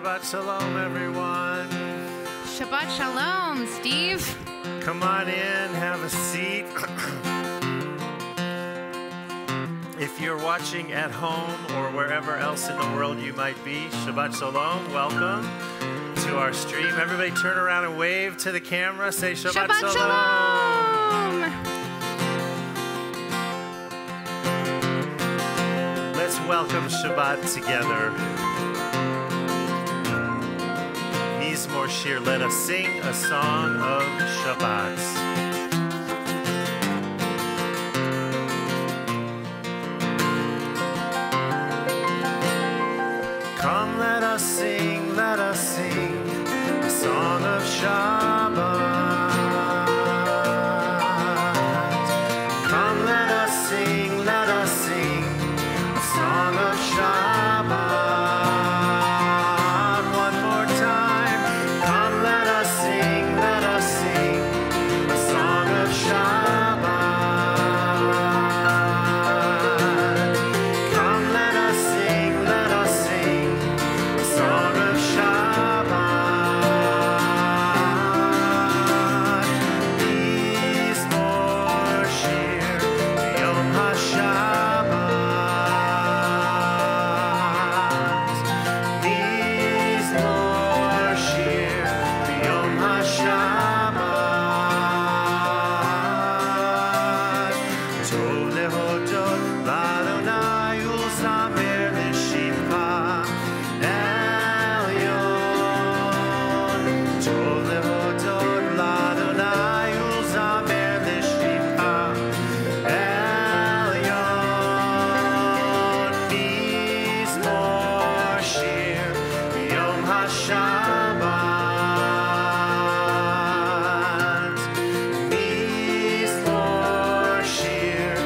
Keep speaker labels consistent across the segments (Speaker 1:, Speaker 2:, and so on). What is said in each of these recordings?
Speaker 1: Shabbat Shalom, everyone.
Speaker 2: Shabbat Shalom, Steve.
Speaker 1: Come on in, have a seat. If you're watching at home or wherever else in the world you might be, Shabbat Shalom, welcome to our stream. Everybody turn around and wave to the camera. Say Shabbat,
Speaker 2: Shabbat Shalom.
Speaker 1: Let's welcome Shabbat together. Mizmor Shir, let us sing a song of Shabbat. Come, let us sing a song of Shabbat. Come, let us sing a song of Shabbat. One more time. Come, let us sing a song of Shabbat. Come, let us sing a song of Shabbat. Mizmor Shir Yom HaShabbat. Mizmor Shir Yom HaShabbat. Tov lehodot l'Adonai ulzamer l'shimcha elyon. Tov lehodot l'Adonai ulzamer l'shimcha elyon. Mizmor Shir Yom HaShabbat. Mizmor Shir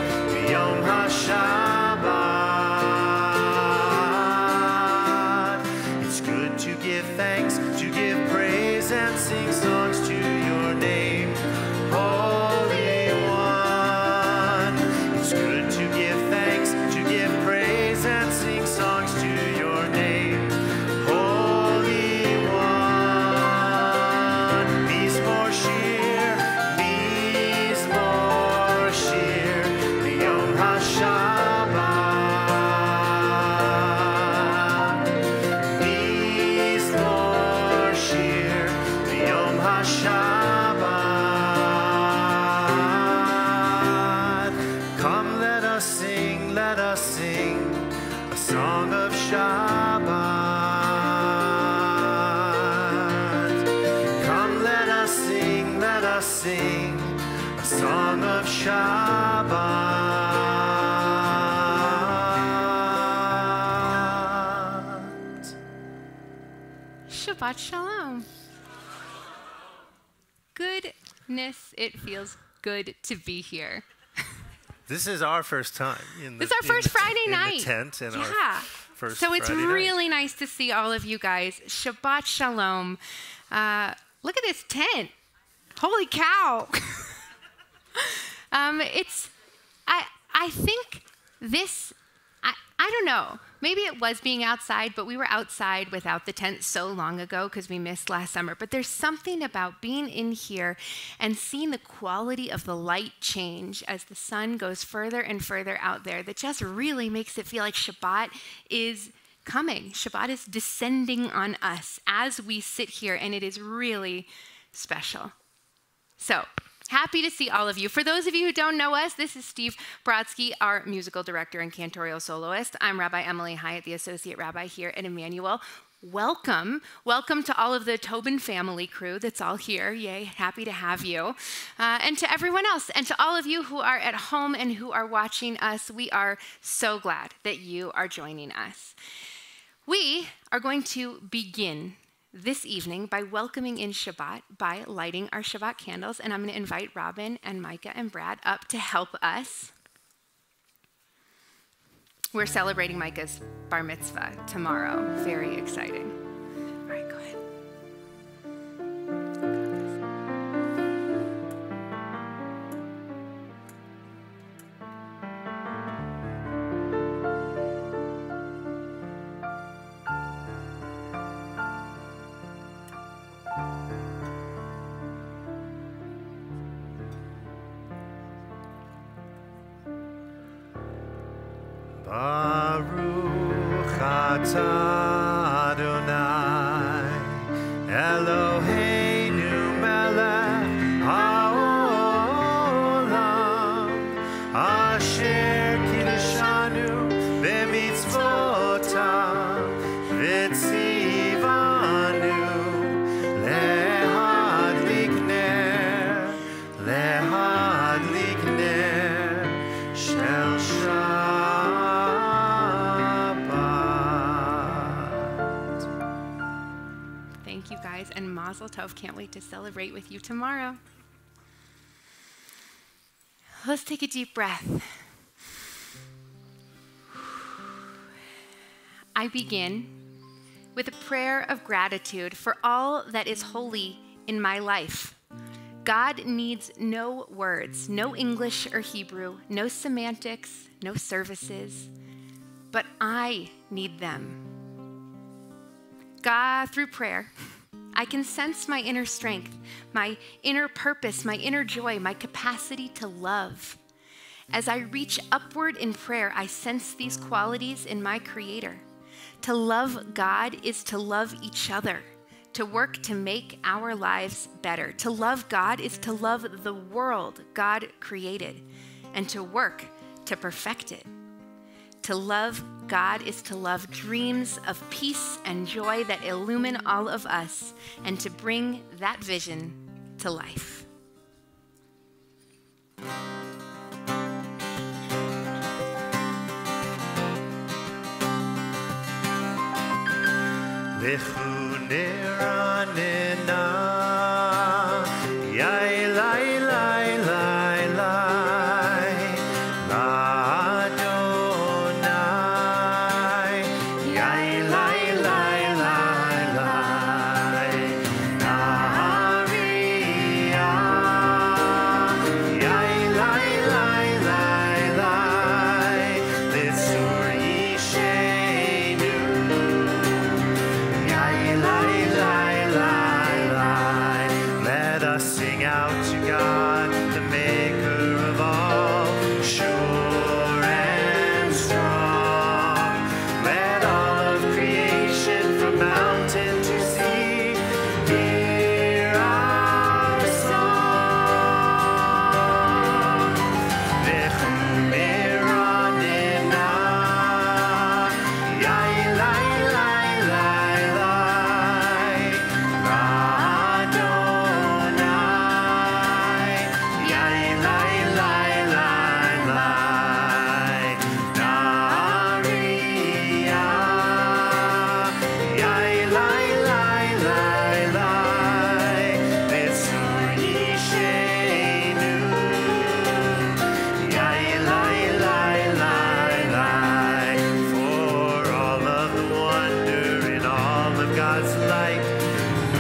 Speaker 1: Yom HaShabbat. It's good to give thanks, to give praise, and sing songs to your name, Holy One. It's good to give thanks, to give praise, and sing songs to your name, Holy One. Mizmor Shir Yom HaShabbat. Mizmor Shir Yom HaShabbat. Come, let us sing a song of Shabbat. Come, let us sing a song of Shabbat.
Speaker 2: Shabbat Shalom. Goodness, it feels good to be here.
Speaker 1: This is our first time.
Speaker 2: This is our first Friday night.
Speaker 1: In the tent. And
Speaker 2: Yeah.
Speaker 1: our first
Speaker 2: So it's
Speaker 1: Friday night.
Speaker 2: really nice to see all of you guys. Shabbat Shalom. Look at this tent. Holy cow. I think this, I don't know. Maybe it was being outside, but we were outside without the tent so long ago because we missed last summer. But there's something about being in here and seeing the quality of the light change as the sun goes further and further out there that just really makes it feel like Shabbat is coming. Shabbat is descending on us as we sit here, and it is really special. So, happy to see all of you. For those of you who don't know us, this is Steve Brodsky, our musical director and Cantorial Soloist. I'm Rabbi Emily Hyatt, the associate rabbi here at Emanuel. Welcome. Welcome to all of the Tobin family crew that's all here. Yay, happy to have you. And to everyone else, and to all of you who are at home and who are watching us, we are so glad that you are joining us. We are going to begin this evening by welcoming in Shabbat by lighting our Shabbat candles, and I'm going to invite Robin and Micah and Brad up to help us. We're celebrating Micah's bar mitzvah tomorrow. Very exciting. All right, go ahead.
Speaker 1: Baruch atah Adonai, Eloheinu melech haolam, asher kiddushanu b'mitzvotav, v'tzivanu lehadlik ner shel Shabbat.
Speaker 2: Thank you guys, and Mazel Tov. Can't wait to celebrate with you tomorrow. Let's take a deep breath. I begin with a prayer of gratitude for all that is holy in my life. God needs no words, no English or Hebrew, no semantics, no services, but I need them. God, through prayer, I can sense my inner strength, my inner purpose, my inner joy, my capacity to love. As I reach upward in prayer, I sense these qualities in my Creator. To love God is to love each other, to work to make our lives better. To love God is to love the world God created and to work to perfect it. To love God is to love dreams of peace and joy that illumine all of us and to bring that vision to life.
Speaker 1: Lechu neranena, yai lai lai lai lai, la'Adonai, yai lai lai lai lai, na'ariyah, yai lai lai lai lai, litzur yishenu. Let us sing out to God, the maker of all, sure and strong. Let all of creation from mountain to sea hear our song. Lechu neranena, yai lai lai lai lai, la'Adonai, yai lai lai lai lai, na'ariyah, yai lai lai lai lai, litzur yishenu, yai lai lai lai lai. For all of the wonder in all of God's light,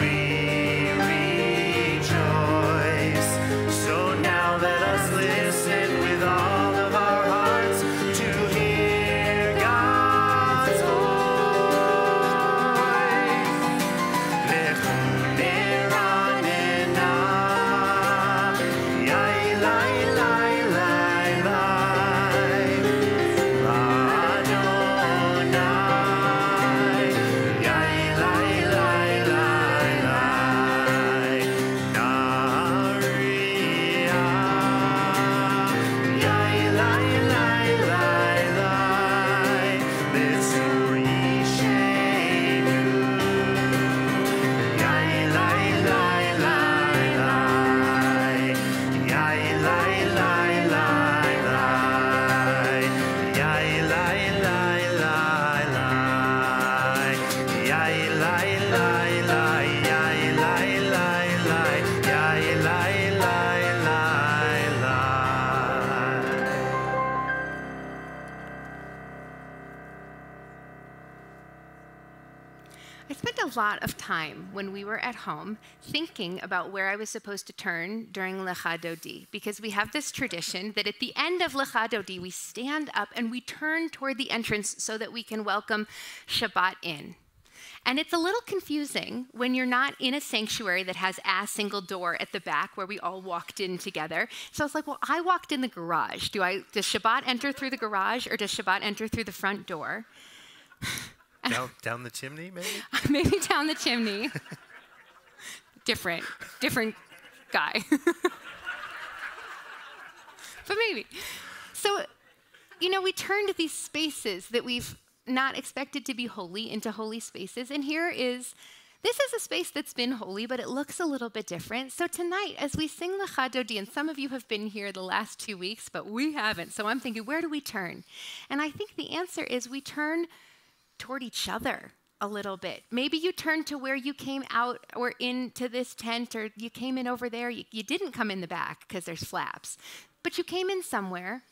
Speaker 1: we rejoice. So now let us listen with all of our hearts to hear God's voice. Lechu neranena, yai lai lai lai lai, la'Adonai, yai lai lai lai lai, na'ariyah, yai lai lai lai lai, litzur yishenu, yai lai lai lai lai, yai lai lai lai lai, yai lai lai lai lai, yai lai lai lai, yai lai lai lai, yai lai lai lai lai.
Speaker 2: I spent a lot of time when we were at home thinking about where I was supposed to turn during Lecha Dodi, because we have this tradition that at the end of Lecha Dodi, we stand up and we turn toward the entrance so that we can welcome Shabbat in. And it's a little confusing when you're not in a sanctuary that has a single door at the back where we all walked in together. So it's like, well, I walked in the garage. Does Shabbat enter through the garage or does Shabbat enter through the front door?
Speaker 1: Down the chimney, maybe?
Speaker 2: Maybe down the chimney. Different guy. But maybe. So, we turn to these spaces that we've not expected to be holy into holy spaces. And this is a space that's been holy, but it looks a little bit different. So tonight, as we sing Lecha Dodi, and some of you have been here the last 2 weeks, but we haven't. So I'm thinking, where do we turn? And I think the answer is we turn toward each other a little bit. Maybe you turn to where you came out or into this tent, or you came in over there. You didn't come in the back because there's flaps, but you came in somewhere.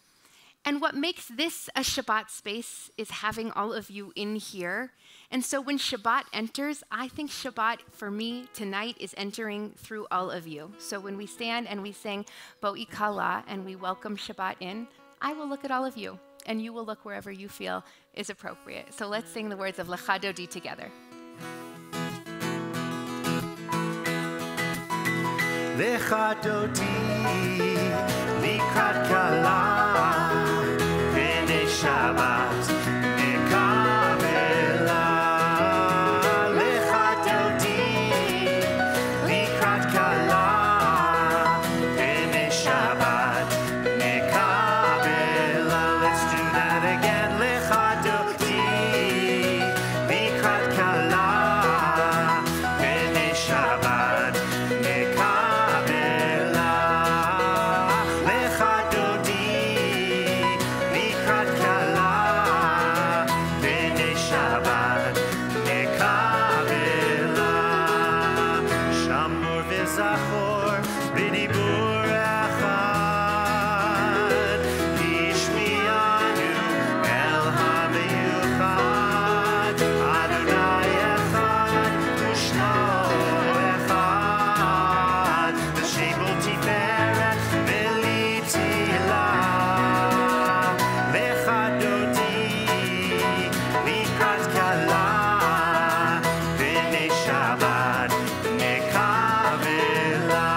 Speaker 2: And what makes this a Shabbat space is having all of you in here. And so when Shabbat enters, I think Shabbat for me tonight is entering through all of you. So when we stand and we sing Bo'i Kala and we welcome Shabbat in, I will look at all of you and you will look wherever you feel is appropriate. So let's sing the words of Lecha Dodi together.
Speaker 1: Lecha Dodi likrat kala b'nei Shabbat nekabela. Lecha Dodi likrat kala b'nei Shabbat nekabela. Let's do that again. Lecha Dodi likrat kala b'nei Shabbat nekabela. Lecha Dodi likrat kala b'nei Shabbat nekabela. Shamor v'zachor b'dibur echad ishmi'anu el ha'meyuchad. Adonai echad u'shmo echad v'shemo tiferet v'litila. Lecha Dodi likrat kala b'nei Shabbat nekabela.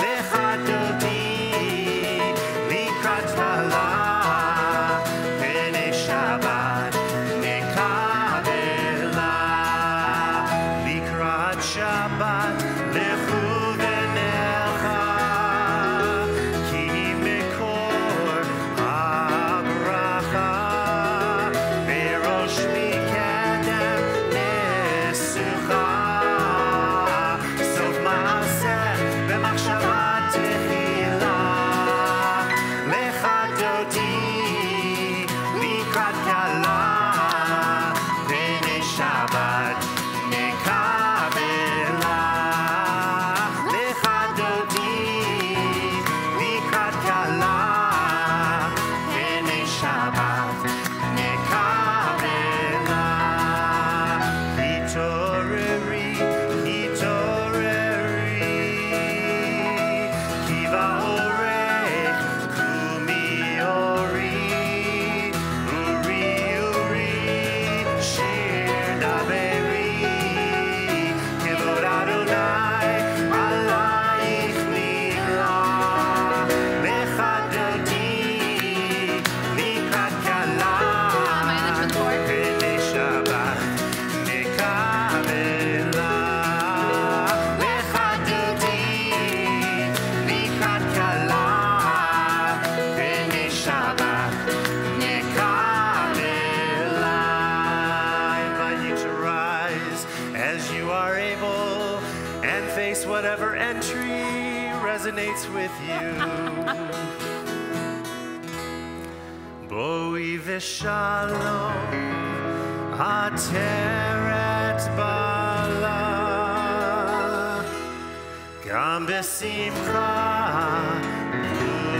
Speaker 1: Lecha Dodi likrat kala b'nei Shabbat nekabela. Likrat Shabbat lechu v'necha ki mekor habracha berosh mikedem nesucha sof maaseh b'machshava techila. Lecha Dodi likrat kala b'nei Shabbat nekabela. Lecha Dodi likrat kala b'nei Shabbat nekabela. Hitoreri, hitoreri, ki va'orech kumi ori, uri, uri, shir daveri, kivod Adonai alayich mila. Lecha Dodi likrat kala b'nei Shabbat nekabela. Lecha Dodi likrat kala b'nei Shabbat nekabela. I invite you to rise as you are able and face whatever entry resonates with you. Bo'i v'shalom ateret bala gam b'simcha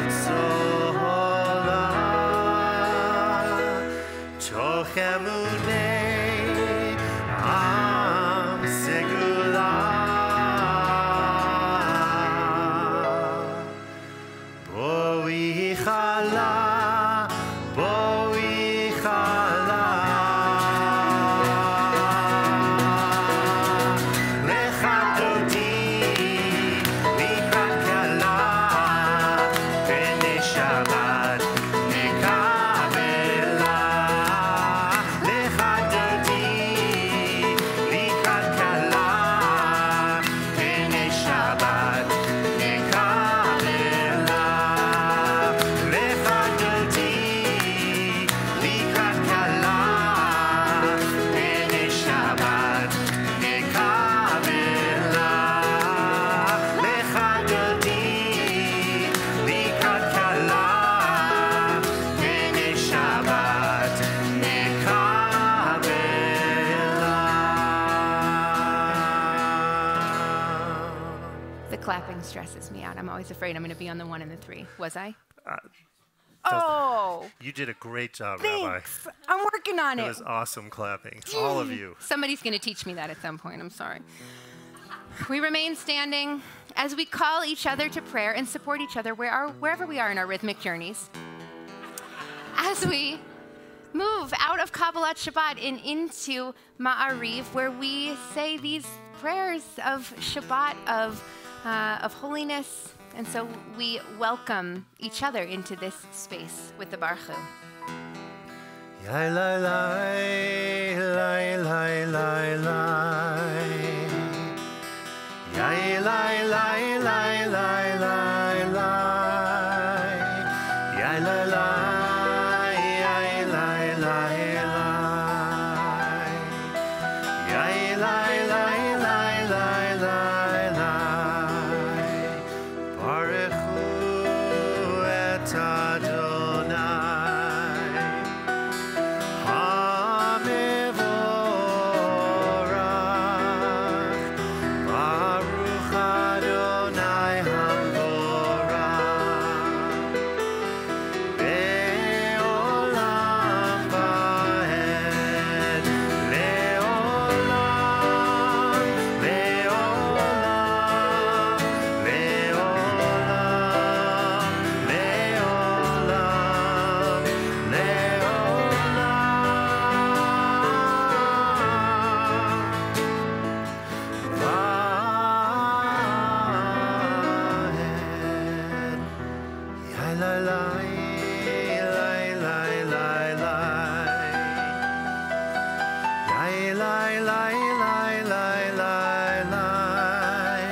Speaker 1: u'tzola toch emunei am segula. Bo'i chala, bo'i chala.
Speaker 2: out. I'm always afraid I'm going to be on the 1 and the 3. Was I?
Speaker 1: You did a great job,
Speaker 2: Thanks.
Speaker 1: Rabbi.
Speaker 2: I'm working on it.
Speaker 1: It was awesome clapping. All of you.
Speaker 2: Somebody's going to teach me that at some point. I'm sorry. We remain standing as we call each other to prayer and support each other wherever we are in our rhythmic journeys. As we move out of Kabbalat Shabbat and into Ma'ariv, where we say these prayers of Shabbat, of holiness. And so we welcome each other into this space with the Baruch Hu.
Speaker 1: Yai lai lai, lai lai lai lai. Yai lai lai lai lai lai lai. Yai lai lai, yai lai lai lai. Yai lai lai lai lai lai lai. Baruch Hu et Adonai. Hamevorach. Baruch Adonai Hamvorach. Le'olam va'ed. Le'olam. Le'olam. Le'olam. Le'olam. Va'ed. Yai lai lai, lai lai lai lai. Yai lai lai lai lai lai lai.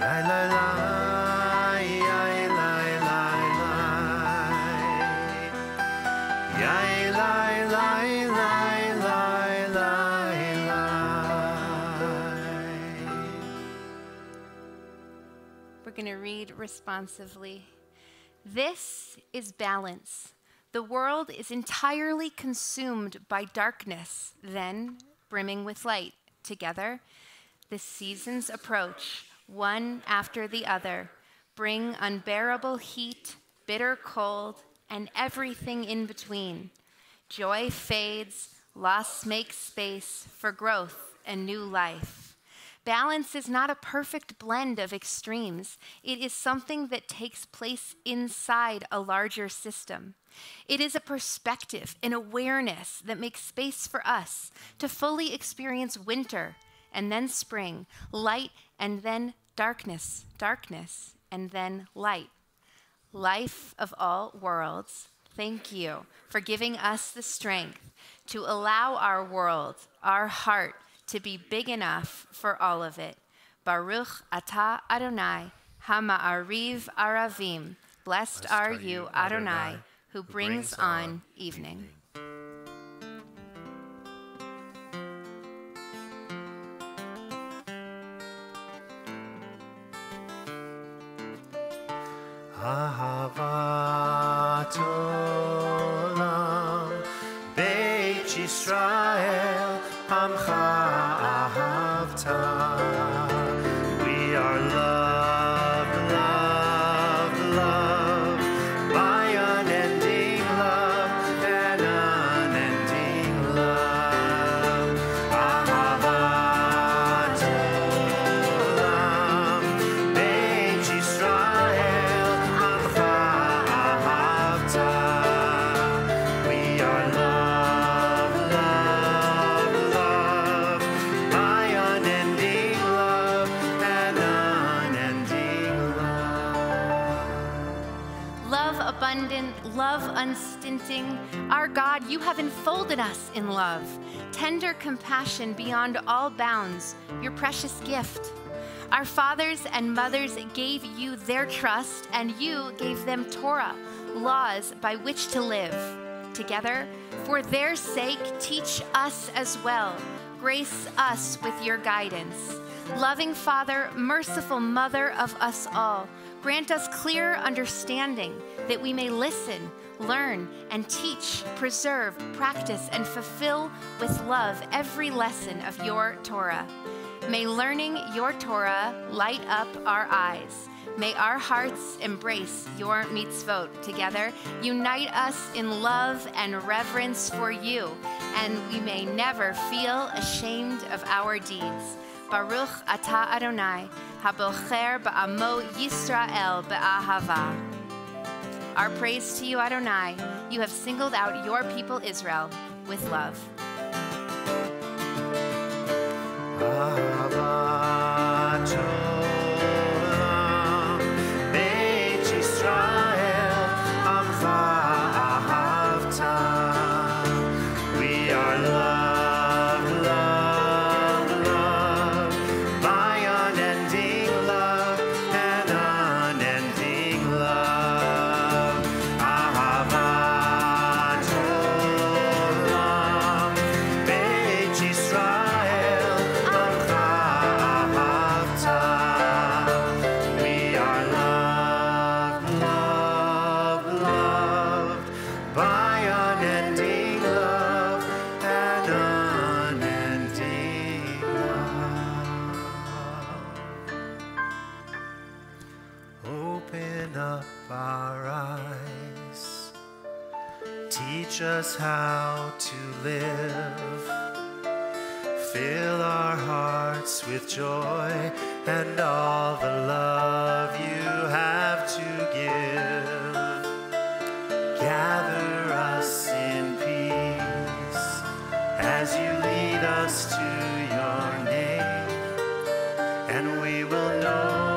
Speaker 1: Yai lai lai, yai lai lai lai. Yai lai lai lai lai lai lai.
Speaker 2: We're going to read responsively. This is balance. The world is entirely consumed by darkness, then brimming with light. Together, the seasons approach, one after the other, bring unbearable heat, bitter cold, and everything in between. Joy fades, loss makes space for growth and new life. Balance is not a perfect blend of extremes. It is something that takes place inside a larger system. It is a perspective, an awareness that makes space for us to fully experience winter and then spring, light and then darkness, darkness and then light. Life of all worlds, thank you for giving us the strength to allow our world, our heart, to be big enough for all of it. Baruch atah Adonai, Hama'ariv Aravim. Blessed are you, Adonai, who brings on evening.
Speaker 1: Ahavat olam, Beit Yisrael, Amcha ahavta. We are loved, loved, loved by unending love and unending love. Ahavat olam, Beit Yisrael, Amcha ahavta. We are loved, loved, loved by unending love and unending love.
Speaker 2: Love abundant, love unstinting. Our God, you have enfolded us in love. Tender compassion beyond all bounds, your precious gift. Our fathers and mothers gave you their trust, and you gave them Torah, laws by which to live. Together, for their sake, teach us as well. Grace us with your guidance. Loving Father, merciful Mother of us all, grant us clear understanding that we may listen, learn, and teach, preserve, practice, and fulfill with love every lesson of your Torah. May learning your Torah light up our eyes. May our hearts embrace your mitzvot together. Unite us in love and reverence for you, and we may never feel ashamed of our deeds. Baruch atah Adonai, habocher ba'amo Yisrael be'ahava. Our praise to you, Adonai. You have singled out your people Israel with love.
Speaker 1: Teach us how to live. Fill our hearts with joy and all the love you have to give. Gather us in peace as you lead us to your name, and we will know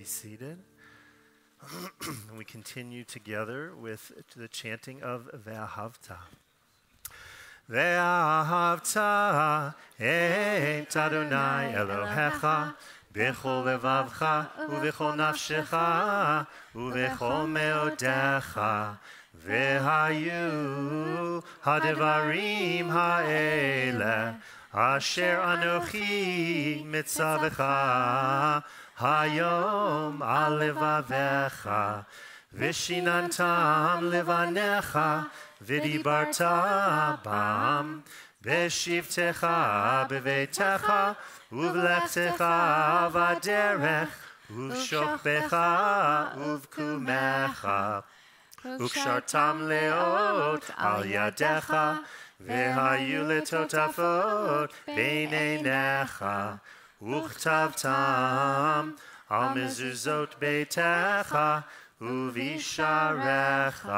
Speaker 1: be seated. And we continue together with the chanting of Ve'ahavta. ואהבת את אדוני אלוהיך בכל לבבך ובכל נפשך ובכל מאודיך. והיו הדברים האלה אשר אנוכי מצווך היום על לבביך, ושיננתם לבניך ודיברת בם בשבתך בביתך ובלכתך בדרך ובשוכבך ובקומך, וקשרתם לאות על ידיך והיו לטוטפות בין עיניך, וכתבתם על מזוזות ביתך ובשעריך,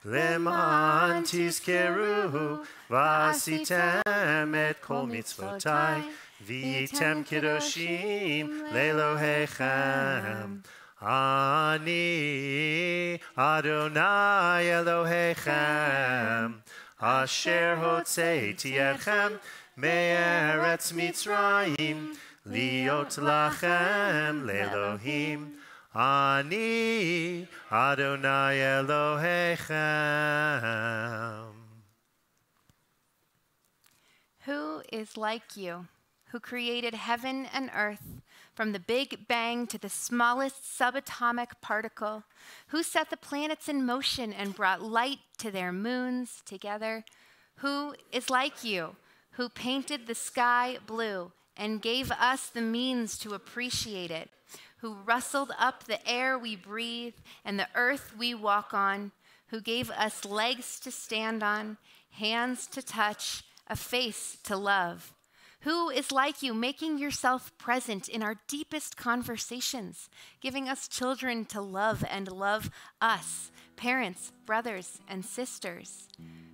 Speaker 1: למען תזכרו ועשיתם את כל מצוותיי והייתם קדושים לאלוהיכם. אני אדוני אלוהיכם אשר הוצאתי אתכם מארץ מצרים להיות לכם לאלוהים. אני אדוני אלוהיכם.
Speaker 2: Who is like you, who created heaven and earth, from the Big Bang to the smallest subatomic particle, who set the planets in motion and brought light to their moons together? Who is like you, who painted the sky blue and gave us the means to appreciate it, who rustled up the air we breathe and the earth we walk on, who gave us legs to stand on, hands to touch, a face to love? Who is like you, making yourself present in our deepest conversations, giving us children to love and love us, parents, brothers, and sisters?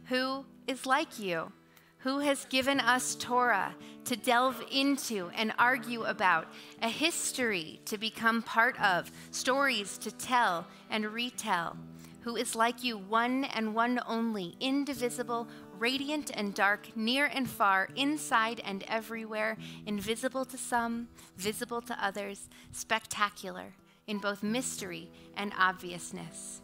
Speaker 2: Who is like you, who has given us Torah to delve into and argue about, a history to become part of, stories to tell and retell? Who is like you, one and one only, indivisible, radiant and dark, near and far, inside and everywhere, invisible to some, visible to others, spectacular in both mystery and obviousness?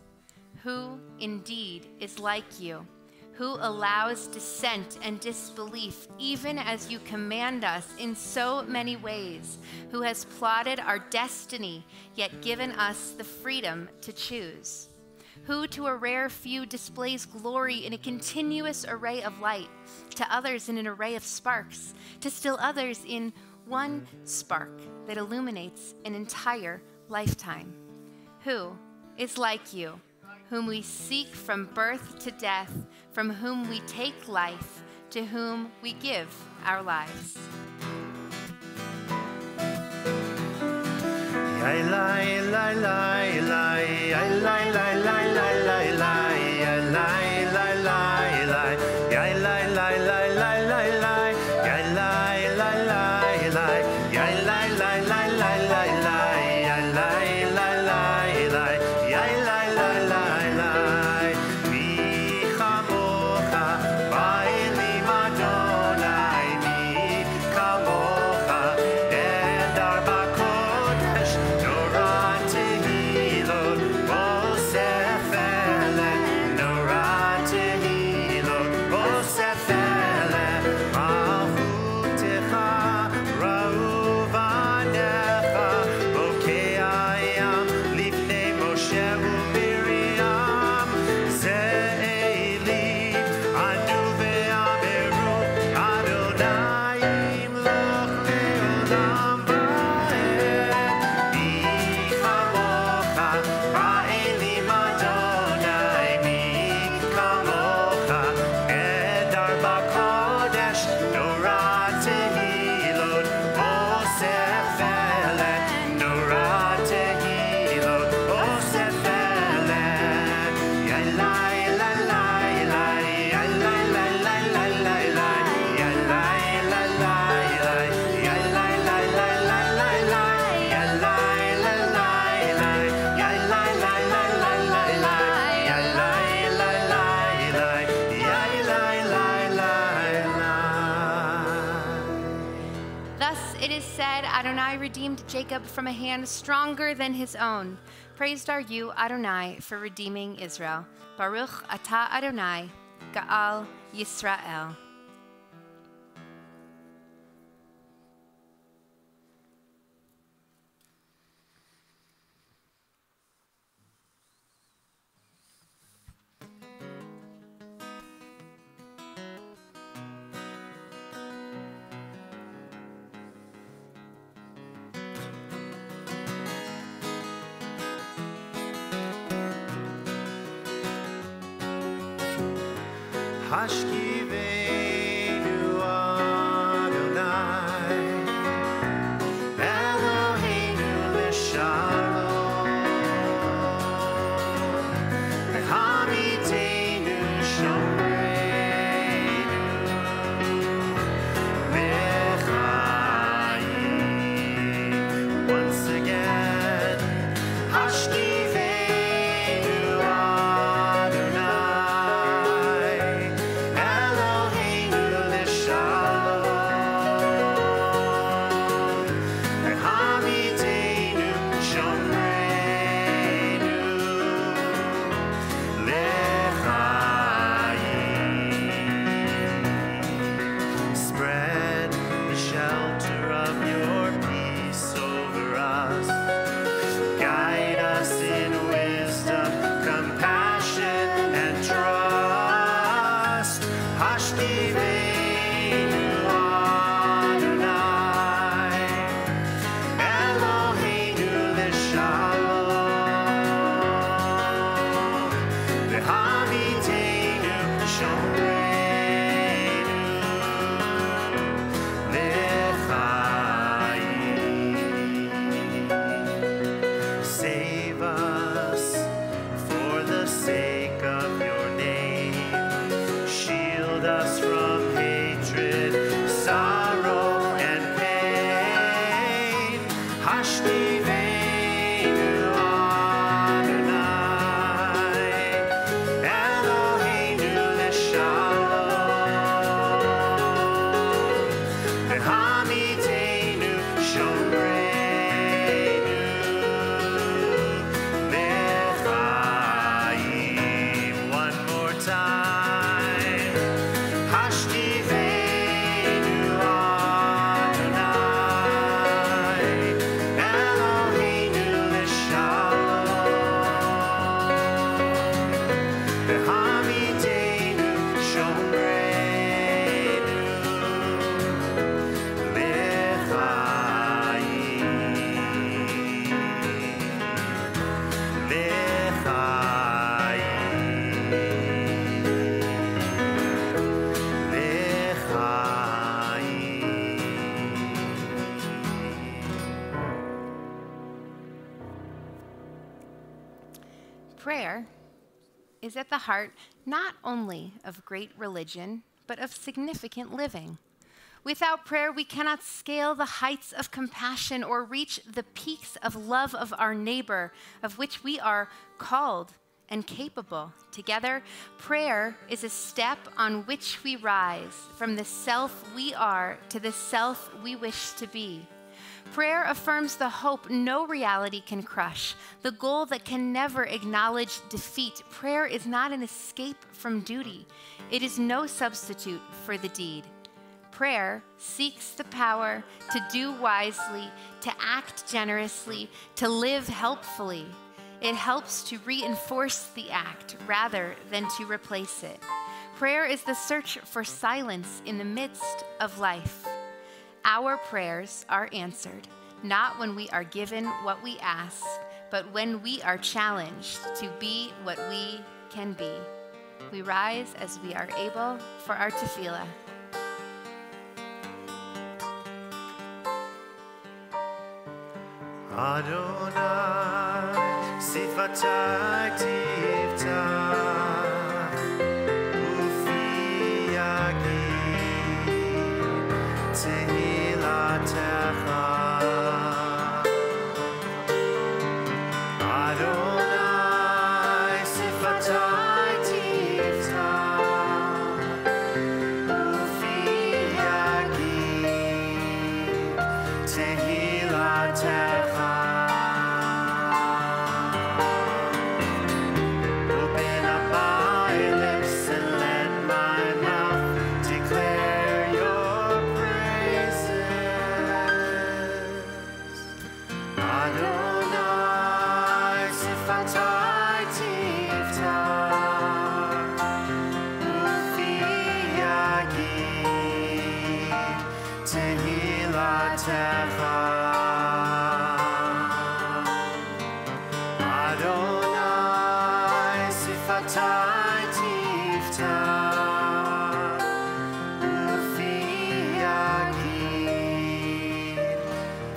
Speaker 2: Who indeed is like you, who allows dissent and disbelief even as you command us in so many ways, who has plotted our destiny yet given us the freedom to choose? Who to a rare few displays glory in a continuous array of light, to others in an array of sparks, to still others in one spark that illuminates an entire lifetime? Who is like you, whom we seek from birth to death, from whom we take life, to whom we give our lives?
Speaker 1: Say
Speaker 2: it is said, Adonai redeemed Jacob from a hand stronger than his own. Praised are you, Adonai, for redeeming Israel. Baruch atah Adonai, Ga'al Yisrael.
Speaker 1: Hashkivenu Adonai, Eloheinu l'shalom, V'hamiteinu shomreinu l'chaim. Once again, Hashkivenu Adonai, Eloheinu l'shalom, V'hamiteinu shomreinu l'chaim. Spread the shelter of your peace over us. Guide us in wisdom, compassion, and trust. Hashkivenu Adonai, Eloheinu l'shalom, V'hamiteinu shomreinu l'chaim. Save us for the sake of your name. Shield us from hatred, sorrow, and pain. Hashkivenu Adonai, Eloheinu l'shalom, V'hamiteinu shomreinu l'chaim. One more time. Hashkivenu Adonai, Eloheinu l'shalom, V'hamiteinu shomreinu
Speaker 2: Prayer is at the heart not only of great religion, but of significant living. Without prayer, we cannot scale the heights of compassion or reach the peaks of love of our neighbor, of which we are called and capable. Together, prayer is a step on which we rise from the self we are to the self we wish to be. Prayer affirms the hope no reality can crush, the goal that can never acknowledge defeat. Prayer is not an escape from duty. It is no substitute for the deed. Prayer seeks the power to do wisely, to act generously, to live helpfully. It helps to reinforce the act rather than to replace it. Prayer is the search for silence in the midst of life. Our prayers are answered, not when we are given what we ask, but when we are challenged to be what we can be. We rise as we are able for our tefillah.
Speaker 1: Adonai, sifatai tiftach, ufi yagid tehilatecha. Adonai, sifatai tiftach, ufi yagid Tehilatecha. Open up my lips and let my mouth declare your praises. Adonai sifatai tiftar, ufi yagid tehilatecha. Adonai sifatai tiftar, ufi yagid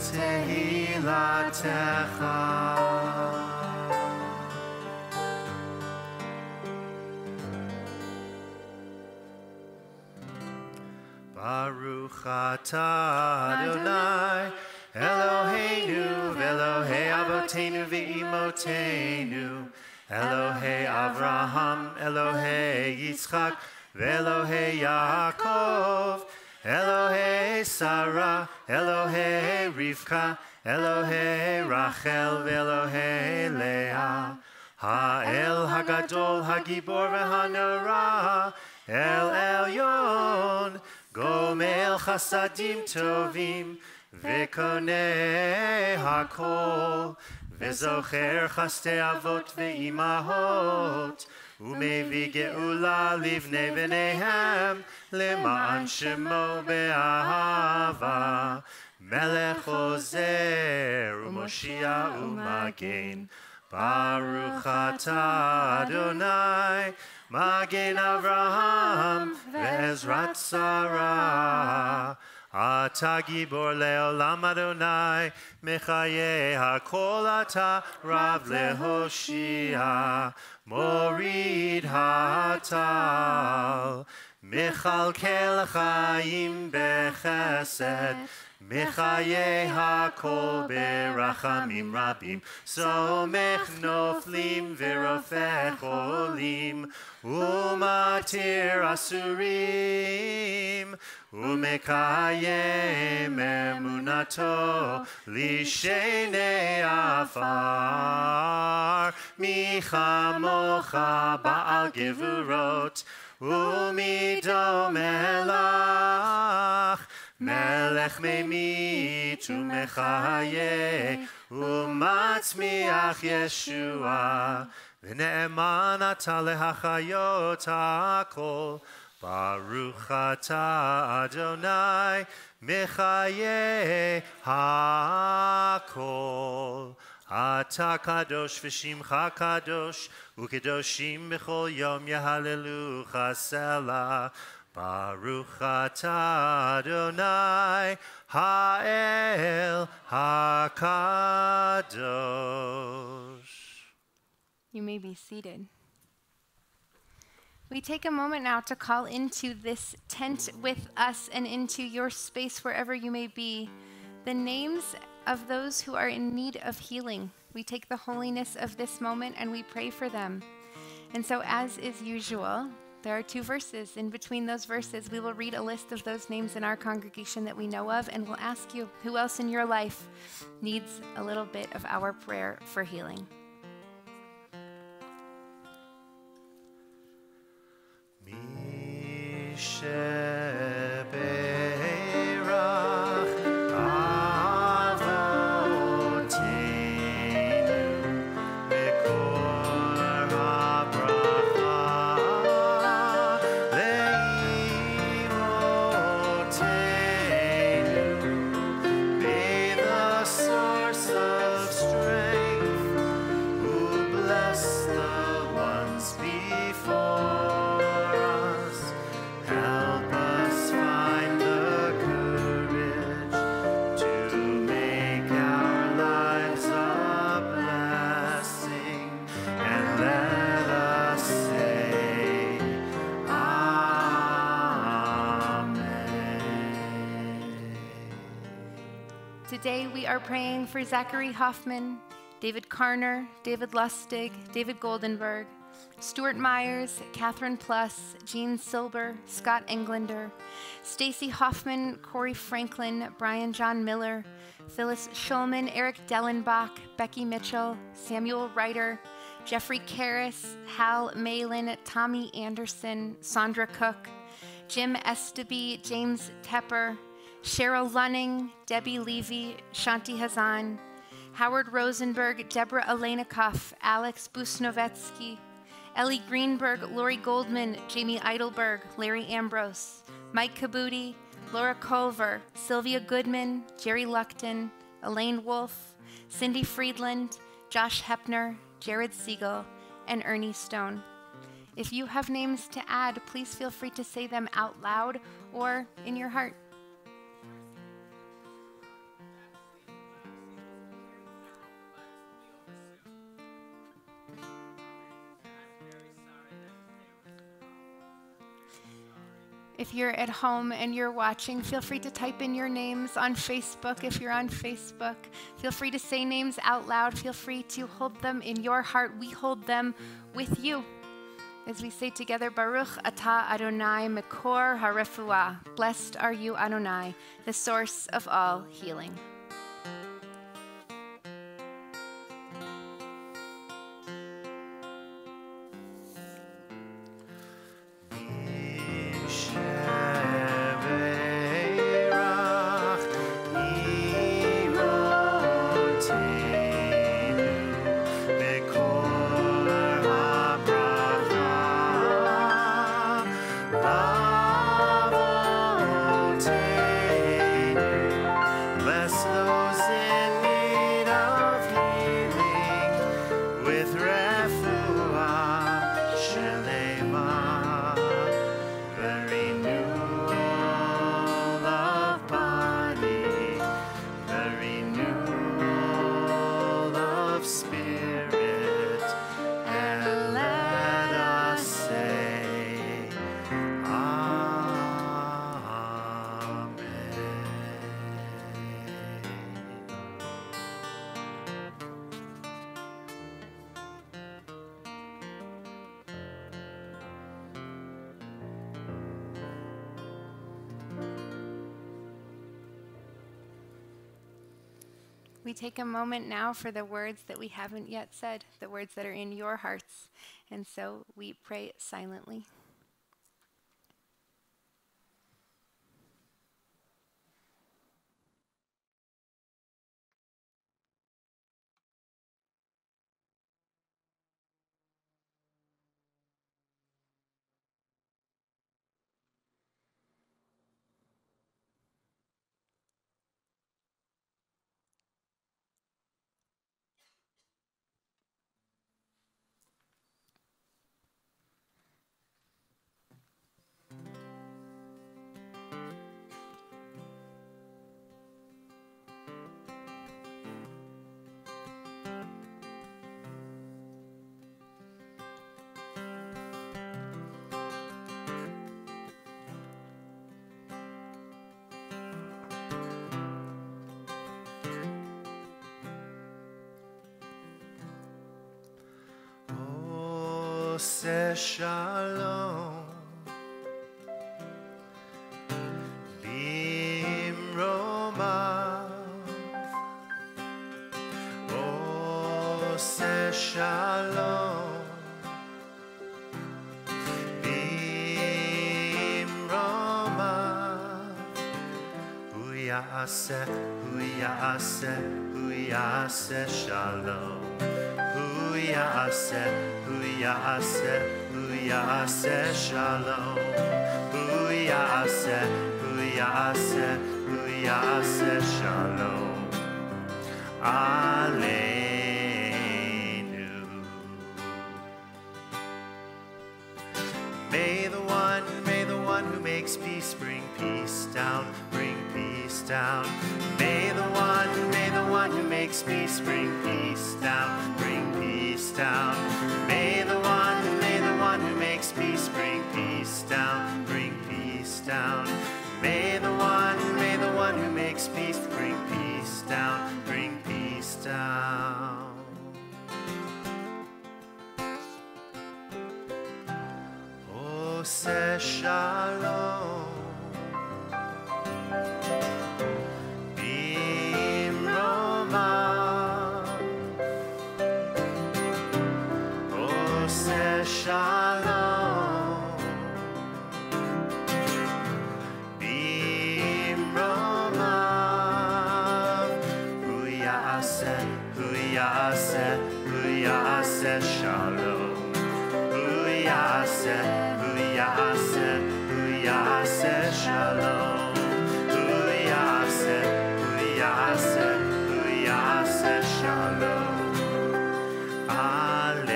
Speaker 1: tehilatecha. Baruch atah Adonai Eloheinu v'Elohei Avoteinu v'Imoteinu, Elohei Avraham, Elohei Yitzchak, v'Elohei Yaakov, Elohei Sarah, Elohei Rivka, Elohei Rachel, v'Elohei Leah, Ha'el Hagadol Hagibor v'Hanora, El Elyon, Gomel Chasadim Tovim, וקונה הכל, וזוכר חסדי אבות ואימהות, ומביא גאולה לבני בניהם, למען שמו באהבה, מלך עוזר ומושיע ומגן. ברוך אתה אדוני, מגן אברהם ועזרת שרה. אתה גיבור לעולם אדוני, מחיי הכל אתה רב להושיע, מוריד הטל, מכלכל חיים בחסד, מחיי הכל ברחמים רבים, סומך נופלים ורופא חולים, ומתיר אסורים, ומקיים אמונתו לשני עפר. מי כמוך בעל גבורות, ומי דומה לך, מלך ממית ומחיה, ומצמיח ישועה, ונאמן אתה להחיות הכל. ברוך אתה אדוני, מחיי הכל. אתה קדוש ושמך קדוש, וקדושים בכל יום יהללוך סלה. ברוך אתה אדוני, האל הקדוש.
Speaker 2: You may be seated. We take a moment now to call into this tent with us and into your space wherever you may be the names of those who are in need of healing. We take the holiness of this moment and we pray for them. And so, as is usual, there are 2 verses. In between those verses, we will read a list of those names in our congregation that we know of, and we'll ask you who else in your life needs a little bit of our prayer for healing. Today we are praying for Zachary Hoffman, David Karner, David Lustig, David Goldenberg, Stuart Myers, Catherine Plus, Jean Silber, Scott Englander, Stacy Hoffman, Corey Franklin, Brian John Miller, Phyllis Schulman, Eric Dellenbach, Becky Mitchell, Samuel Reiter, Jeffrey Karras, Hal Malin, Tommy Anderson, Sandra Cook, Jim Estaby, James Tepper, Cheryl Lunning, Debbie Levy, Shanti Hazan, Howard Rosenberg, Deborah Alenikoff, Alex Busnovetsky, Ellie Greenberg, Lori Goldman, Jamie Eidelberg, Larry Ambrose, Mike Kabuti, Laura Culver, Sylvia Goodman, Jerry Luckton, Elaine Wolf, Cindy Friedland, Josh Hepner, Jared Siegel, and Ernie Stone. If you have names to add, please feel free to say them out loud or in your heart. If you're at home and you're watching, feel free to type in your names on Facebook. If you're on Facebook, feel free to say names out loud. Feel free to hold them in your heart. We hold them with you. As we say together, Baruch Atah Adonai Mekor HaRefuah. Blessed are you, Adonai, the source of all healing. We take a moment now for the words that we haven't yet said, the words that are in your hearts. And so we pray silently.
Speaker 1: Say shalom, bimromav. Oh, say shalom, bimromav. Hu ya'aseh shalom. Hu ya'aseh shalom. Hu ya'aseh shalom. Aleinu. May the one who makes peace bring peace down, bring peace down. May the one who makes peace bring peace down, bring peace down. May the one who makes peace bring peace down, bring peace down. May the one who makes peace bring peace down, bring peace down. Ose shalom. Bimroma. Ose shalom. Bimroma. Hu ya'aseh shalom. Hu ya'aseh shalom. Hu ya'aseh shalom. Aleinu.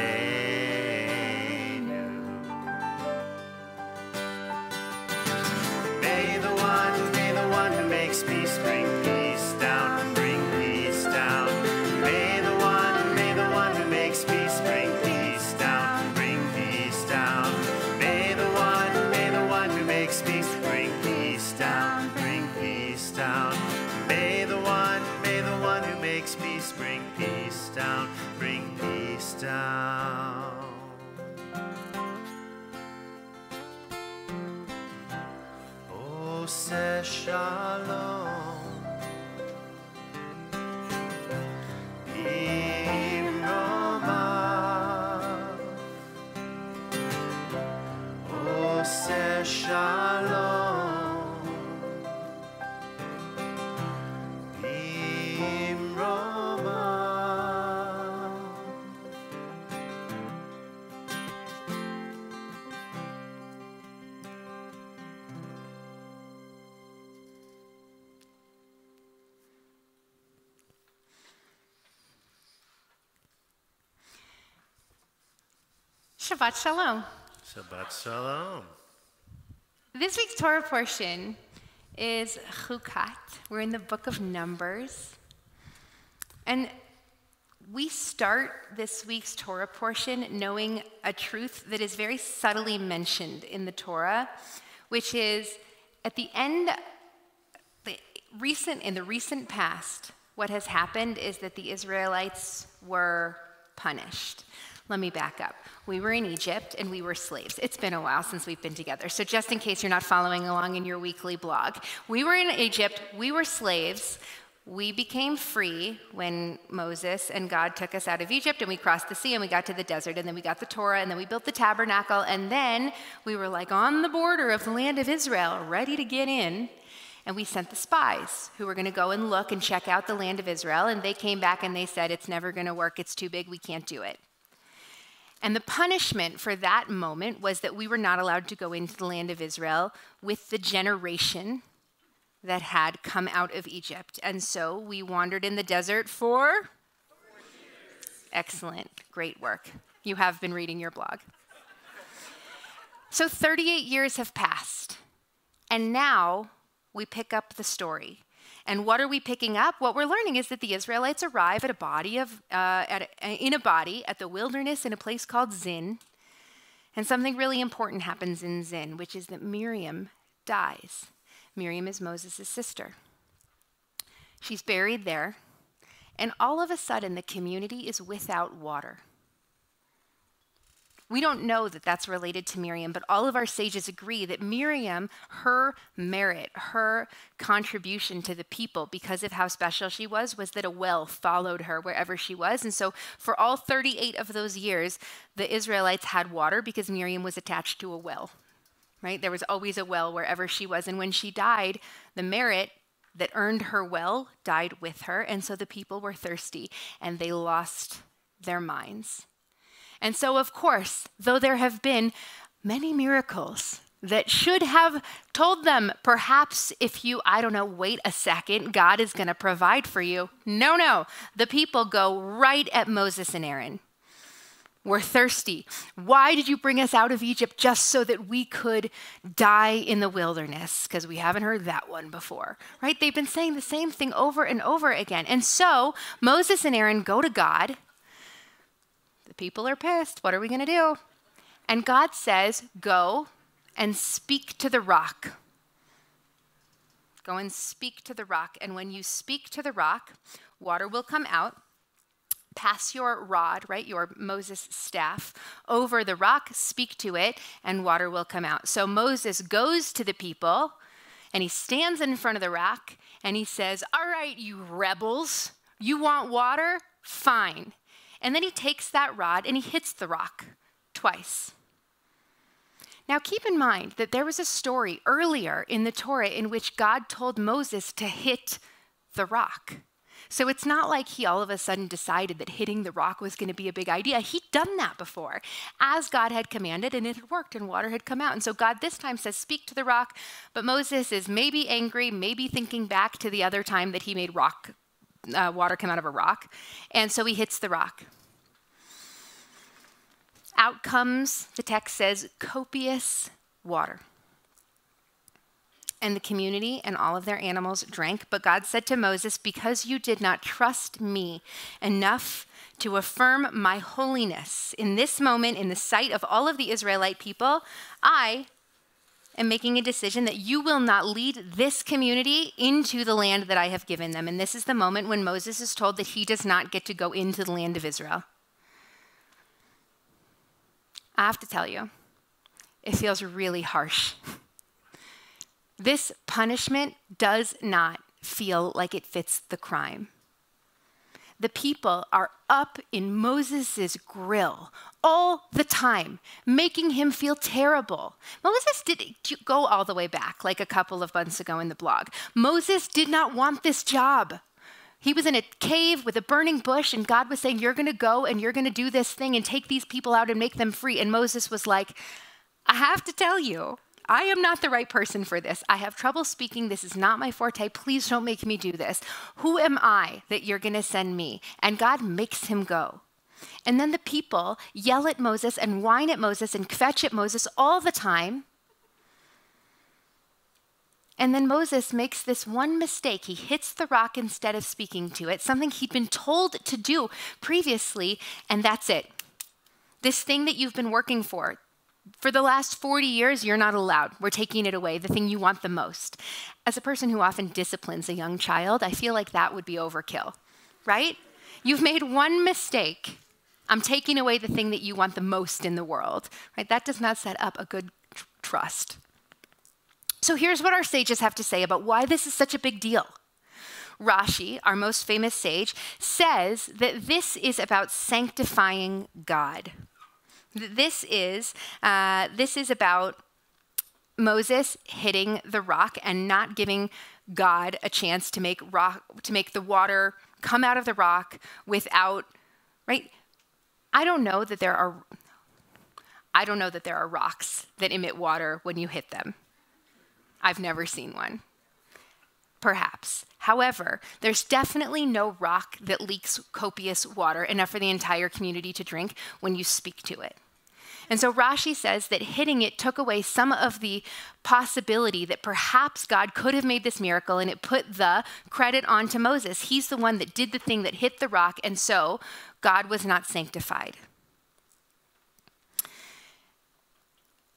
Speaker 1: May the one who makes peace bring peace down, bring peace down. May the one who makes peace bring peace down, bring peace down. May the one who makes peace bring peace down, bring peace down. May the one who makes peace bring peace down, bring peace down. Ose shalom. Bimroma. Ose shalom. Bimroma.
Speaker 2: Shabbat Shalom.
Speaker 1: Shabbat shalom.
Speaker 2: This week's Torah portion is Chukat. We're in the book of Numbers. And we start this week's Torah portion knowing a truth that is very subtly mentioned in the Torah, which is at the end, in the recent past, what has happened is that the Israelites were punished. Let me back up. We were in Egypt and we were slaves. It's been a while since we've been together. So just in case you're not following along in your weekly blog, we were in Egypt, we were slaves. We became free when Moses and God took us out of Egypt and we crossed the sea and we got to the desert and then we got the Torah and then we built the tabernacle and then we were like on the border of the land of Israel, ready to get in. And we sent the spies who were going to go and look and check out the land of Israel. And they came back and they said, it's never going to work. It's too big. We can't do it. And the punishment for that moment was that we were not allowed to go into the land of Israel with the generation that had come out of Egypt. And so we wandered in the desert for 4 years. Excellent. Great work. You have been reading your blog. So 38 years have passed. And now we pick up the story. And what are we picking up? What we're learning is that the Israelites arrive in a body at the wilderness in a place called Zin. And something really important happens in Zin, which is that Miriam dies. Miriam is Moses' sister. She's buried there. And all of a sudden, the community is without water. We don't know that that's related to Miriam, but all of our sages agree that Miriam, her merit, her contribution to the people because of how special she was that a well followed her wherever she was. And so for all 38 of those years, the Israelites had water because Miriam was attached to a well, right? There was always a well wherever she was. And when she died, the merit that earned her well died with her. And so the people were thirsty and they lost their minds. And so, of course, though there have been many miracles that should have told them, perhaps if you, wait a second, God is going to provide for you. No. The people go right at Moses and Aaron. We're thirsty. Why did you bring us out of Egypt just so that we could die in the wilderness? Because we haven't heard that one before, right? They've been saying the same thing over and over again. And so Moses and Aaron go to God. The people are pissed. What are we going to do? And God says, go and speak to the rock. Go and speak to the rock. And when you speak to the rock, water will come out. pass your rod, right, your Moses staff, over the rock, speak to it, and water will come out. So Moses goes to the people, and he stands in front of the rock, and he says, all right, you rebels, you want water? Fine. And then he takes that rod and he hits the rock twice. Now keep in mind that there was a story earlier in the Torah in which God told Moses to hit the rock. So it's not like he all of a sudden decided that hitting the rock was going to be a big idea. He'd done that before, as God had commanded, and it had worked, and water had come out. And so God this time says, speak to the rock, but Moses is maybe angry, maybe thinking back to the other time that he made water come out of a rock, and so he hits the rock. Out comes, the text says, copious water. And the community and all of their animals drank. But God said to Moses, because you did not trust me enough to affirm my holiness in this moment in the sight of all of the Israelite people, I am making a decision that you will not lead this community into the land that I have given them. And this is the moment when Moses is told that he does not get to go into the land of Israel. I have to tell you, it feels really harsh. This punishment does not feel like it fits the crime. The people are up in Moses' grill all the time, making him feel terrible. Moses did go all the way back, like a couple of months ago in the blog. Moses did not want this job. He was in a cave with a burning bush, and God was saying, you're going to go and you're going to do this thing and take these people out and make them free. And Moses was like, I have to tell you, I am not the right person for this. I have trouble speaking. This is not my forte. Please don't make me do this. Who am I that you're going to send me? And God makes him go. And then the people yell at Moses and whine at Moses and kvetch at Moses all the time. And then Moses makes this one mistake. He hits the rock instead of speaking to it, something he'd been told to do previously, and that's it. This thing that you've been working for the last 40 years, you're not allowed. We're taking it away, the thing you want the most. As a person who often disciplines a young child, I feel like that would be overkill, right? You've made one mistake. I'm taking away the thing that you want the most in the world, right? That does not set up a good trust. So here's what our sages have to say about why this is such a big deal. Rashi, our most famous sage, says that this is about sanctifying God. This is about Moses hitting the rock and not giving God a chance to make the water come out of the rock without, right? I don't know that there are rocks that emit water when you hit them. I've never seen one. Perhaps. However, there's definitely no rock that leaks copious water, enough for the entire community to drink, when you speak to it. And so Rashi says that hitting it took away some of the possibility that perhaps God could have made this miracle, and it put the credit onto Moses. He's the one that did the thing that hit the rock, and so God was not sanctified.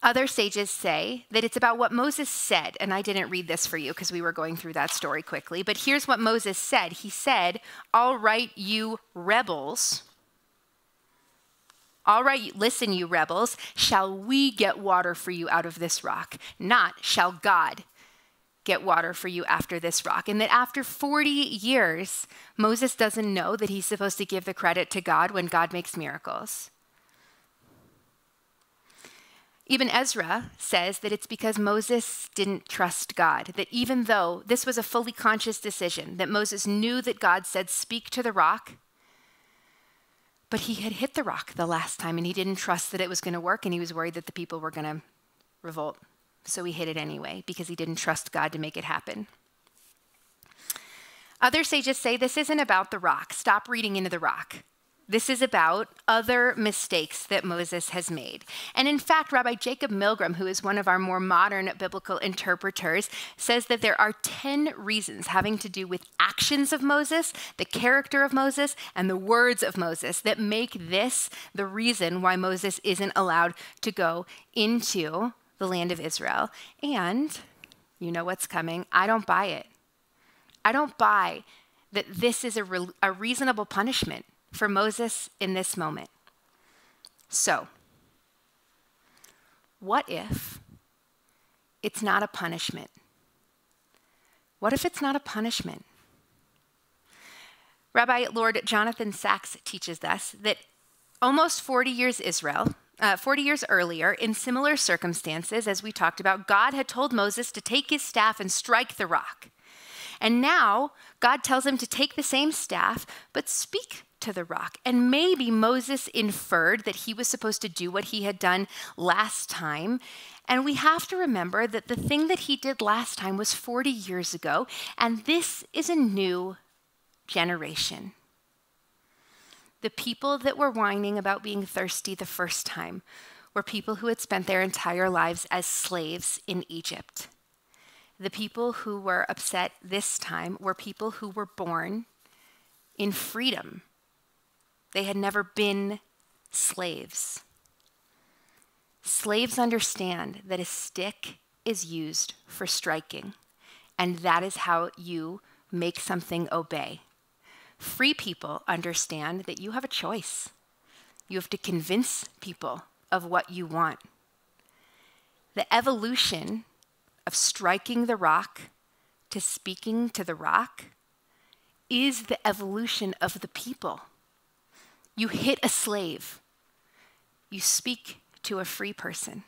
Speaker 2: Other sages say that it's about what Moses said, and I didn't read this for you because we were going through that story quickly, but here's what Moses said. He said, all right, you rebels. All right, listen, you rebels. Shall we get water for you out of this rock? Not shall God get water for you after this rock. And that after 40 years, Moses doesn't know that he's supposed to give the credit to God when God makes miracles. Even Ezra says that it's because Moses didn't trust God, that even though this was a fully conscious decision, that Moses knew that God said, speak to the rock, but he had hit the rock the last time and he didn't trust that it was going to work, and he was worried that the people were going to revolt. So he hit it anyway because he didn't trust God to make it happen. Other sages say this isn't about the rock. Stop reading into the rock. This is about other mistakes that Moses has made. And in fact, Rabbi Jacob Milgram, who is one of our more modern biblical interpreters, says that there are 10 reasons having to do with actions of Moses, the character of Moses, and the words of Moses that make this the reason why Moses isn't allowed to go into the land of Israel. And you know what's coming. I don't buy it. I don't buy that this is a reasonable punishment for Moses in this moment. So, what if it's not a punishment? What if it's not a punishment? Rabbi Lord Jonathan Sacks teaches us that almost 40 years earlier, in similar circumstances, as we talked about, God had told Moses to take his staff and strike the rock. And now God tells him to take the same staff, but speak to the rock. And maybe Moses inferred that he was supposed to do what he had done last time. And we have to remember that the thing that he did last time was 40 years ago, and this is a new generation. The people that were whining about being thirsty the first time were people who had spent their entire lives as slaves in Egypt. The people who were upset this time were people who were born in freedom. They had never been slaves. Slaves understand that a stick is used for striking, and that is how you make something obey. Free people understand that you have a choice. You have to convince people of what you want. The evolution of striking the rock to speaking to the rock is the evolution of the people. You hit a slave. You speak to a free person.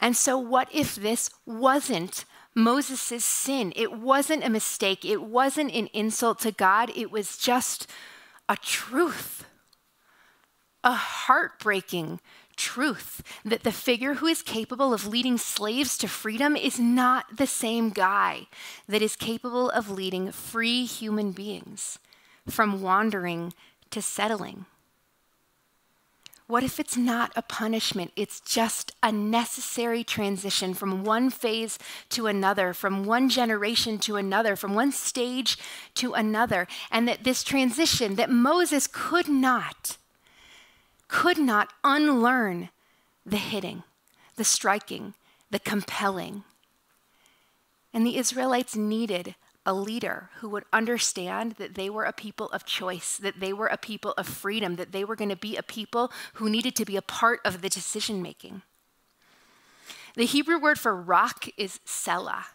Speaker 2: And so what if this wasn't Moses' sin? It wasn't a mistake. It wasn't an insult to God. It was just a truth, a heartbreaking truth that the figure who is capable of leading slaves to freedom is not the same guy that is capable of leading free human beings from wandering to settling. What if it's not a punishment? It's just a necessary transition from one phase to another, from one generation to another, from one stage to another, and that this transition, that Moses could not unlearn the hitting, the striking, the compelling. And the Israelites needed a leader who would understand that they were a people of choice, that they were a people of freedom, that they were going to be a people who needed to be a part of the decision making. The Hebrew word for rock is selah.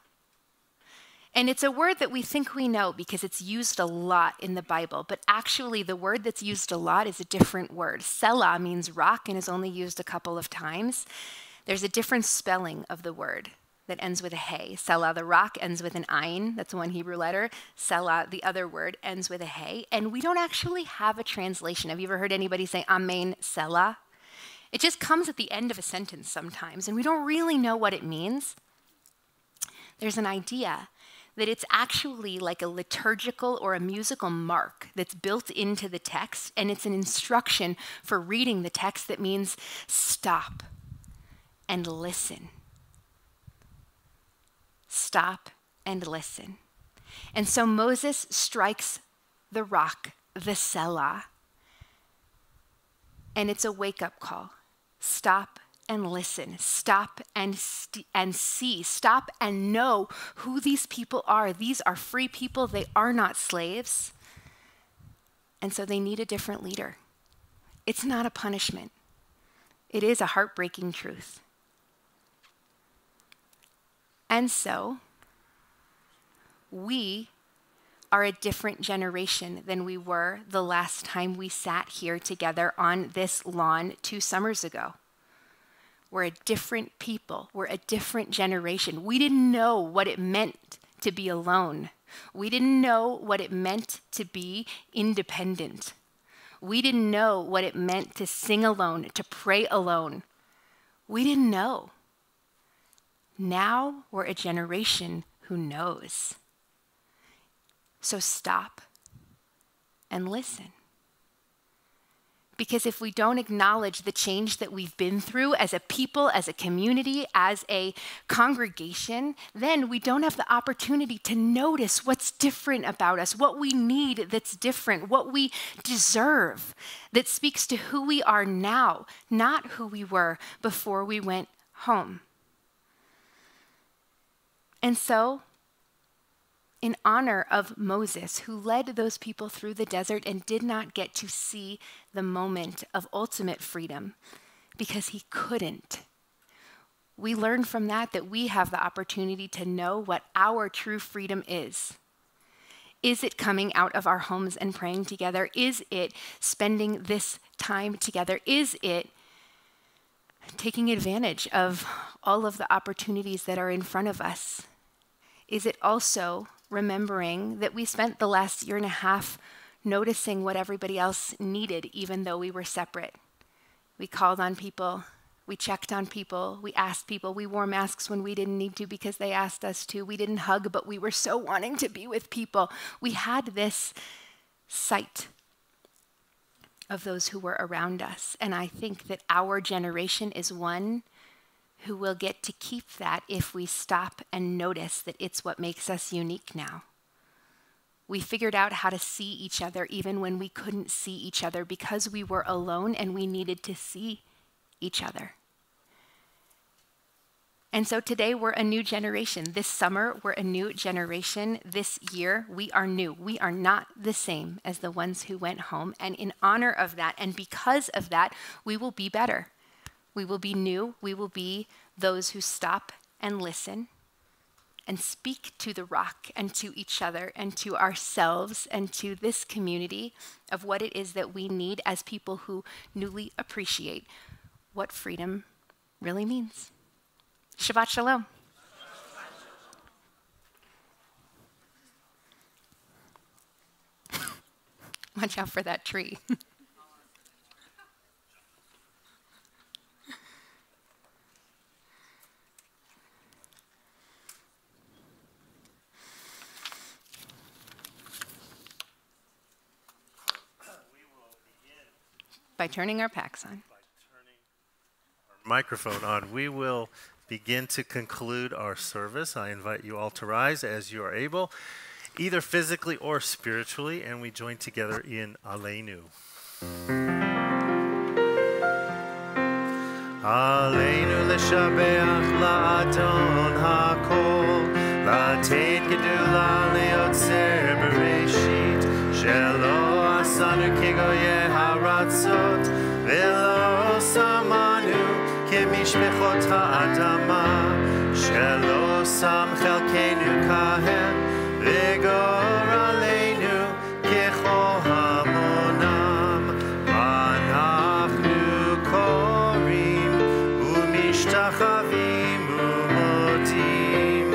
Speaker 2: And it's a word that we think we know because it's used a lot in the Bible, but actually the word that's used a lot is a different word. Selah means rock and is only used a couple of times. There's a different spelling of the word that ends with a hey. Selah, the rock, ends with an ayin. That's one Hebrew letter. Selah, the other word, ends with a hey. And we don't actually have a translation. Have you ever heard anybody say amen, selah? It just comes at the end of a sentence sometimes, and we don't really know what it means. There's an idea that it's actually like a liturgical or a musical mark that's built into the text, and it's an instruction for reading the text that means stop and listen. Stop and listen. And so Moses strikes the rock, the selah, and it's a wake-up call. Stop and listen. Stop and see. Stop and know who these people are. These are free people. They are not slaves. And so they need a different leader. It's not a punishment. It is a heartbreaking truth. And so, we are a different generation than we were the last time we sat here together on this lawn 2 summers ago. We're a different people. We're a different generation. We didn't know what it meant to be alone. We didn't know what it meant to be independent. We didn't know what it meant to sing alone, to pray alone. We didn't know. Now we're a generation who knows. So stop and listen. Because if we don't acknowledge the change that we've been through as a people, as a community, as a congregation, then we don't have the opportunity to notice what's different about us, what we need that's different, what we deserve that speaks to who we are now, not who we were before we went home. And so, in honor of Moses, who led those people through the desert and did not get to see the moment of ultimate freedom because he couldn't. We learn from that we have the opportunity to know what our true freedom is. Is it coming out of our homes and praying together? Is it spending this time together? Is it taking advantage of all of the opportunities that are in front of us? Is it also remembering that we spent the last year and a half noticing what everybody else needed, even though we were separate? We called on people, we checked on people, we asked people, we wore masks when we didn't need to because they asked us to. We didn't hug, but we were so wanting to be with people. We had this sight of those who were around us. And I think that our generation is one who will get to keep that if we stop and notice that it's what makes us unique now. We figured out how to see each other even when we couldn't see each other because we were alone and we needed to see each other. And so today we're a new generation. This summer we're a new generation. This year we are new. We are not the same as the ones who went home. And in honor of that and because of that, we will be better. We will be new. We will be those who stop and listen and speak to the rock and to each other and to ourselves and to this community of what it is that we need as people who newly appreciate what freedom really means. Shabbat Shalom. Watch out for that tree. By turning our packs on.
Speaker 1: By turning our microphone on, we will begin to conclude our service. I invite you all to rise as you are able, either physically or spiritually, and we join together in Aleinu. Aleinu l'shabeach la'adon ha'kol, la'tet gedula le'yotzer bereshit, shelo asanu kegoye haratzot, velo samanu כמשפחות האדמה, שלא שם חלקנו כהם, וגורלנו ככל המונם. אנחנו קוראים ומשתחווים ומודים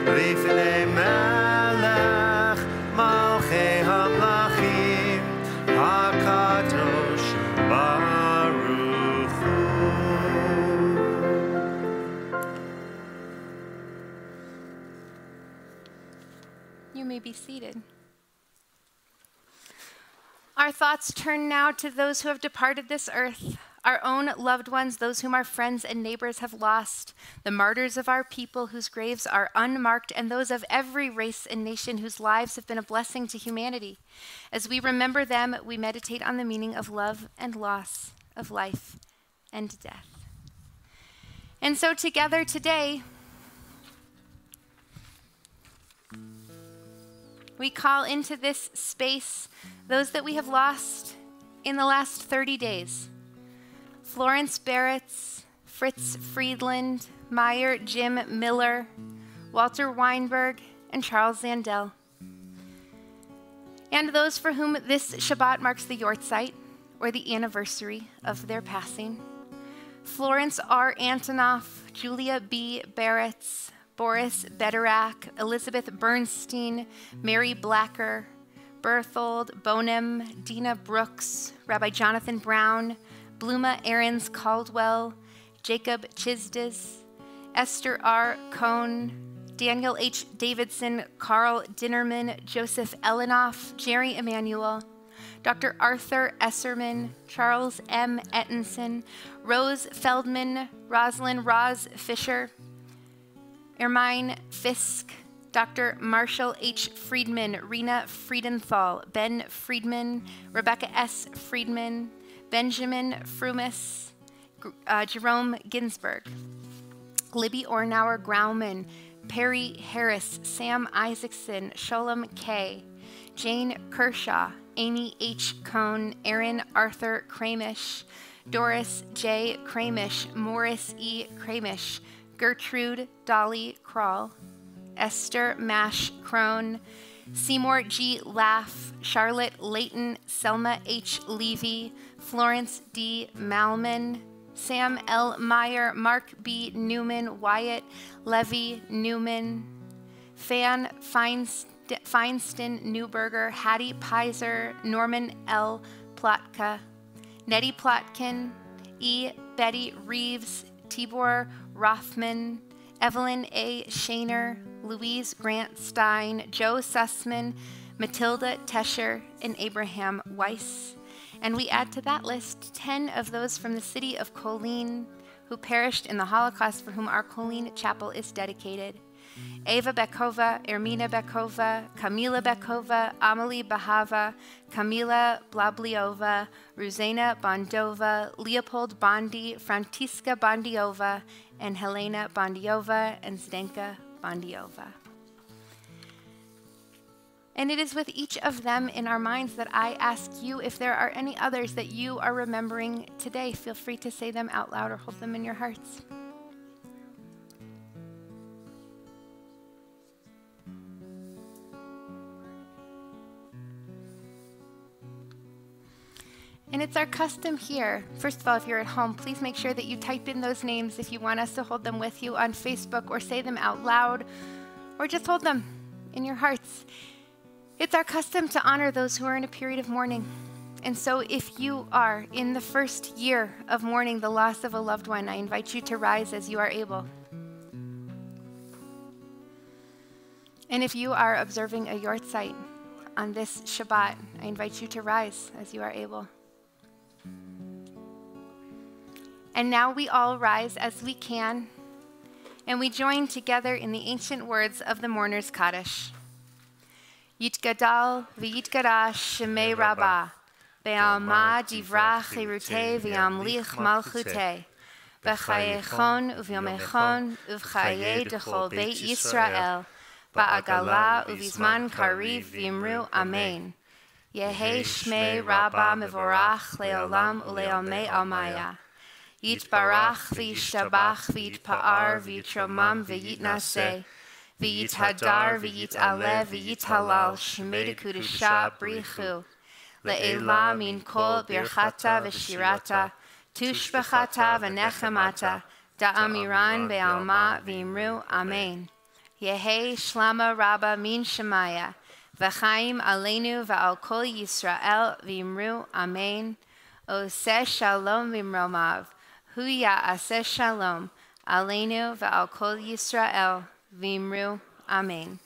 Speaker 1: לפני מלך מלכי המלכים, הקדוש ברוך הוא.
Speaker 2: You may be seated. Our thoughts turn now to those who have departed this earth, our own loved ones, those whom our friends and neighbors have lost, the martyrs of our people whose graves are unmarked, and those of every race and nation whose lives have been a blessing to humanity. As we remember them, we meditate on the meaning of love and loss, of life and death. And so together today, we call into this space those that we have lost in the last 30 days. Florence Barretts, Fritz Friedland, Meyer Jim Miller, Walter Weinberg, and Charles Zandel. And those for whom this Shabbat marks the Yortzeit, or the anniversary of their passing. Florence R. Antonoff, Julia B. Barretts, Boris Bederak, Elizabeth Bernstein, Mary Blacker, Berthold Bonem, Dina Brooks, Rabbi Jonathan Brown, Bluma Ahrens Caldwell, Jacob Chisdes, Esther R. Cohn, Daniel H. Davidson, Carl Dinnerman, Joseph Elenoff, Jerry Emanuel, Dr. Arthur Esserman, Charles M. Ettinson, Rose Feldman, Rosalind Roz Fisher, Ermine Fisk, Dr. Marshall H. Friedman, Rena Friedenthal, Ben Friedman, Rebecca S. Friedman, Benjamin Frumis, Jerome Ginsburg, Libby Ornauer Grauman, Perry Harris, Sam Isaacson, Sholem K., Jane Kershaw, Amy H. Cohn, Aaron Arthur Kramish, Doris J. Kramish, Morris E. Kramish, Gertrude Dolly Krall, Esther Mash Crone, Seymour G. Laff, Charlotte Layton, Selma H. Levy, Florence D. Malman, Sam L. Meyer, Mark B. Newman, Wyatt Levy Newman, Fan Feinstein Newberger, Hattie Pizer, Norman L. Plotka, Nettie Plotkin, E. Betty Reeves, Tibor Rothman, Evelyn A. Shaner, Louise Grant Stein, Joe Sussman, Matilda Tescher, and Abraham Weiss. And we add to that list 10 of those from the city of Kolin who perished in the Holocaust, for whom our Kolin Chapel is dedicated. Ava Bekova, Ermina Bekova, Kamila Bekova, Amalie Bahava, Kamila Blabliova, Ruzena Bondova, Leopold Bondi, Frantiska Bondiova, and Helena Bondiova, and Zdenka Bondiova. And it is with each of them in our minds that I ask you if there are any others that you are remembering today. Feel free to say them out loud or hold them in your hearts. And it's our custom here. First of all, if you're at home, please make sure that you type in those names if you want us to hold them with you on Facebook, or say them out loud, or just hold them in your hearts. It's our custom to honor those who are in a period of mourning. And so if you are in the first year of mourning the loss of a loved one, I invite you to rise as you are able. And if you are observing a yortzeit on this Shabbat, I invite you to rise as you are able. And now we all rise as we can, and we join together in the ancient words of the mourner's Kaddish. Yitgadal v'yitgadash shemei Rabbah, be'alma divrach chirutei v'yamlich malchutei, b'chayechon uvyomechon uv'chayei dechol beit Yisrael, ba'agala uvizman kariv v'yimru amen. Yehei shmei Rabbah mevorach le'olam ule'omei almaya. Yitbarach v'yishtabach v'yitpa'ar v'yitromam v'yitnaseh, v'yithadar v'yit'aleh v'yithalal shemei dekudesha brichu, le'ela min kol birchata v'shirata, tushbechata v'nechemata, da'amiran be'alma v'imru amen. Yehei shlama Rabbah min shemaya, v'chaim aleinu v'al kol Yisrael v'imru amen. Oseh shalom v'imromav, hu ya'aseh shalom, aleinu v'al kol Yisrael v'imru amen.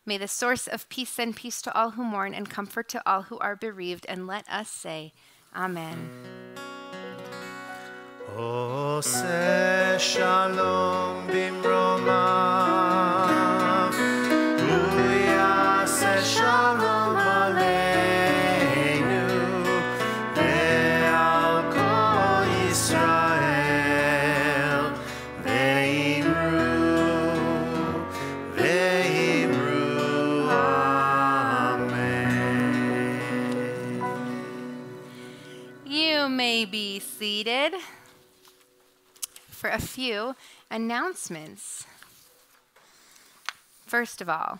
Speaker 2: May the source of peace send peace to all who mourn and comfort to all who are bereaved, and let us say amen.
Speaker 1: Oseh shalom b'imromav, hu ya'aseh shalom aleinu, ve'al kol Yisrael, ve'imru amen.
Speaker 2: You may be seated for a few announcements. First of all,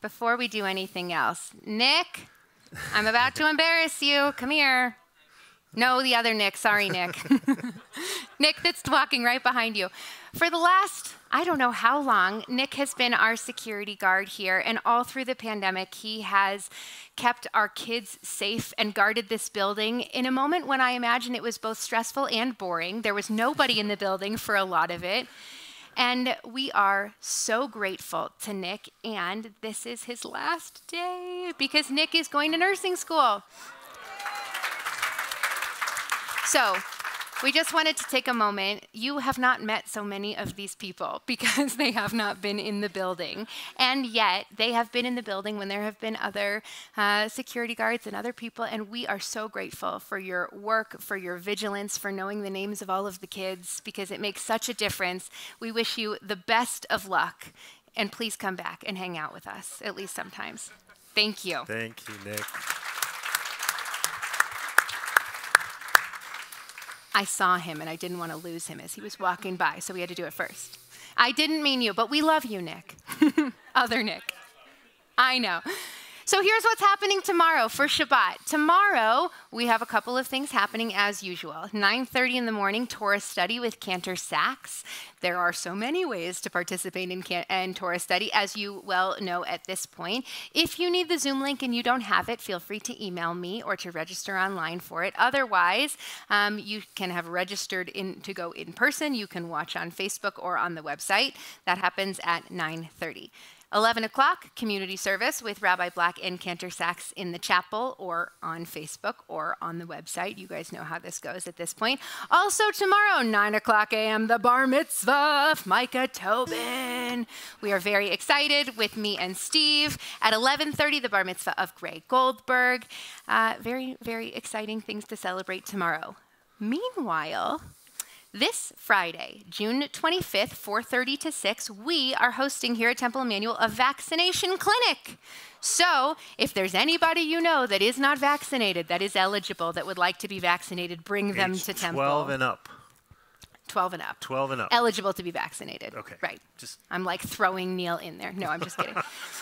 Speaker 2: before we do anything else, Nick, I'm about to embarrass you. Come here. No, the other Nick. Sorry, Nick. Nick that's walking right behind you. For the last, I don't know how long, Nick has been our security guard here, and all through the pandemic, he has kept our kids safe and guarded this building in a moment when I imagine it was both stressful and boring. There was nobody in the building for a lot of it. And we are so grateful to Nick, and this is his last day because Nick is going to nursing school. So we just wanted to take a moment. You have not met so many of these people because they have not been in the building. And yet they have been in the building when there have been other security guards and other people. And we are so grateful for your work, for your vigilance, for knowing the names of all of the kids, because it makes such a difference. We wish you the best of luck And please come back and hang out with us, at least sometimes. Thank you.
Speaker 1: Thank you, Nick.
Speaker 2: I saw him, and I didn't want to lose him as he was walking by, so we had to do it first. I didn't mean you, but we love you, Nick. Other Nick. I know. So here's what's happening tomorrow for Shabbat. Tomorrow, we have a couple of things happening as usual. 9:30 in the morning, Torah study with Cantor Sachs. There are so many ways to participate in Torah study, as you well know at this point. If you need the Zoom link and you don't have it, feel free to email me or to register online for it. Otherwise, you can have registered to go in person. You can watch on Facebook or on the website. That happens at 9:30. 11 o'clock, community service with Rabbi Black and Cantor Sachs in the chapel or on Facebook or on the website. You guys know how this goes at this point. Also tomorrow, 9 o'clock a.m., the bar mitzvah of Micah Tobin. We are very excited with me and Steve. At 11:30, the bar mitzvah of Gray Goldberg. Very, very exciting things to celebrate tomorrow. Meanwhile, this Friday, June 25th, 4:30 to 6, we are hosting here at Temple Emanuel a vaccination clinic. So if there's anybody you know that is not vaccinated, that is eligible, that would like to be vaccinated, bring them to Temple.
Speaker 1: 12 and up.
Speaker 2: 12 and up.
Speaker 1: 12 and up.
Speaker 2: Eligible to be vaccinated.
Speaker 1: Okay.
Speaker 2: Right. I'm like throwing Neil in there. No, I'm just kidding.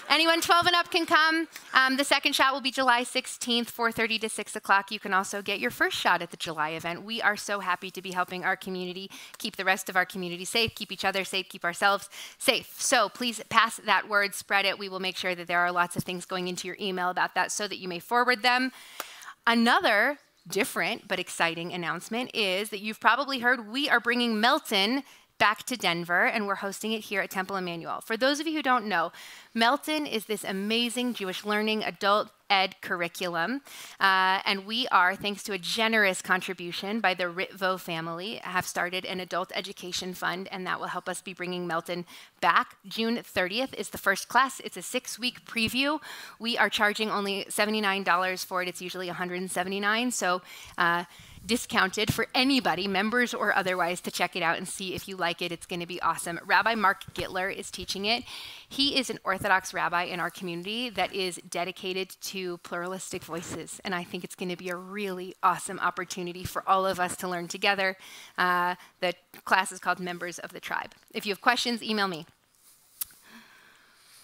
Speaker 2: Anyone 12 and up can come. The second shot will be July 16th, 4:30 to 6 o'clock. You can also get your first shot at the July event. We are so happy to be helping our community keep the rest of our community safe, keep each other safe, keep ourselves safe. So please pass that word, spread it. We will make sure that there are lots of things going into your email about that so that you may forward them. Another different but exciting announcement is that you've probably heard we are bringing Melton back to Denver, and we're hosting it here at Temple Emanuel. For those of you who don't know, Melton is this amazing Jewish learning adult ed curriculum, and we are, thanks to a generous contribution by the Ritvo family, have started an adult education fund, and that will help us be bringing Melton back. June 30th is the first class. It's a 6-week preview. We are charging only $79 for it. It's usually $179, so discounted for anybody, members or otherwise, to check it out and see if you like it. It's going to be awesome. Rabbi Mark Gittler is teaching it. He is an Orthodox rabbi in our community that is dedicated to pluralistic voices, and I think it's going to be a really awesome opportunity for all of us to learn together. The class is called Members of the Tribe. If you have questions, email me.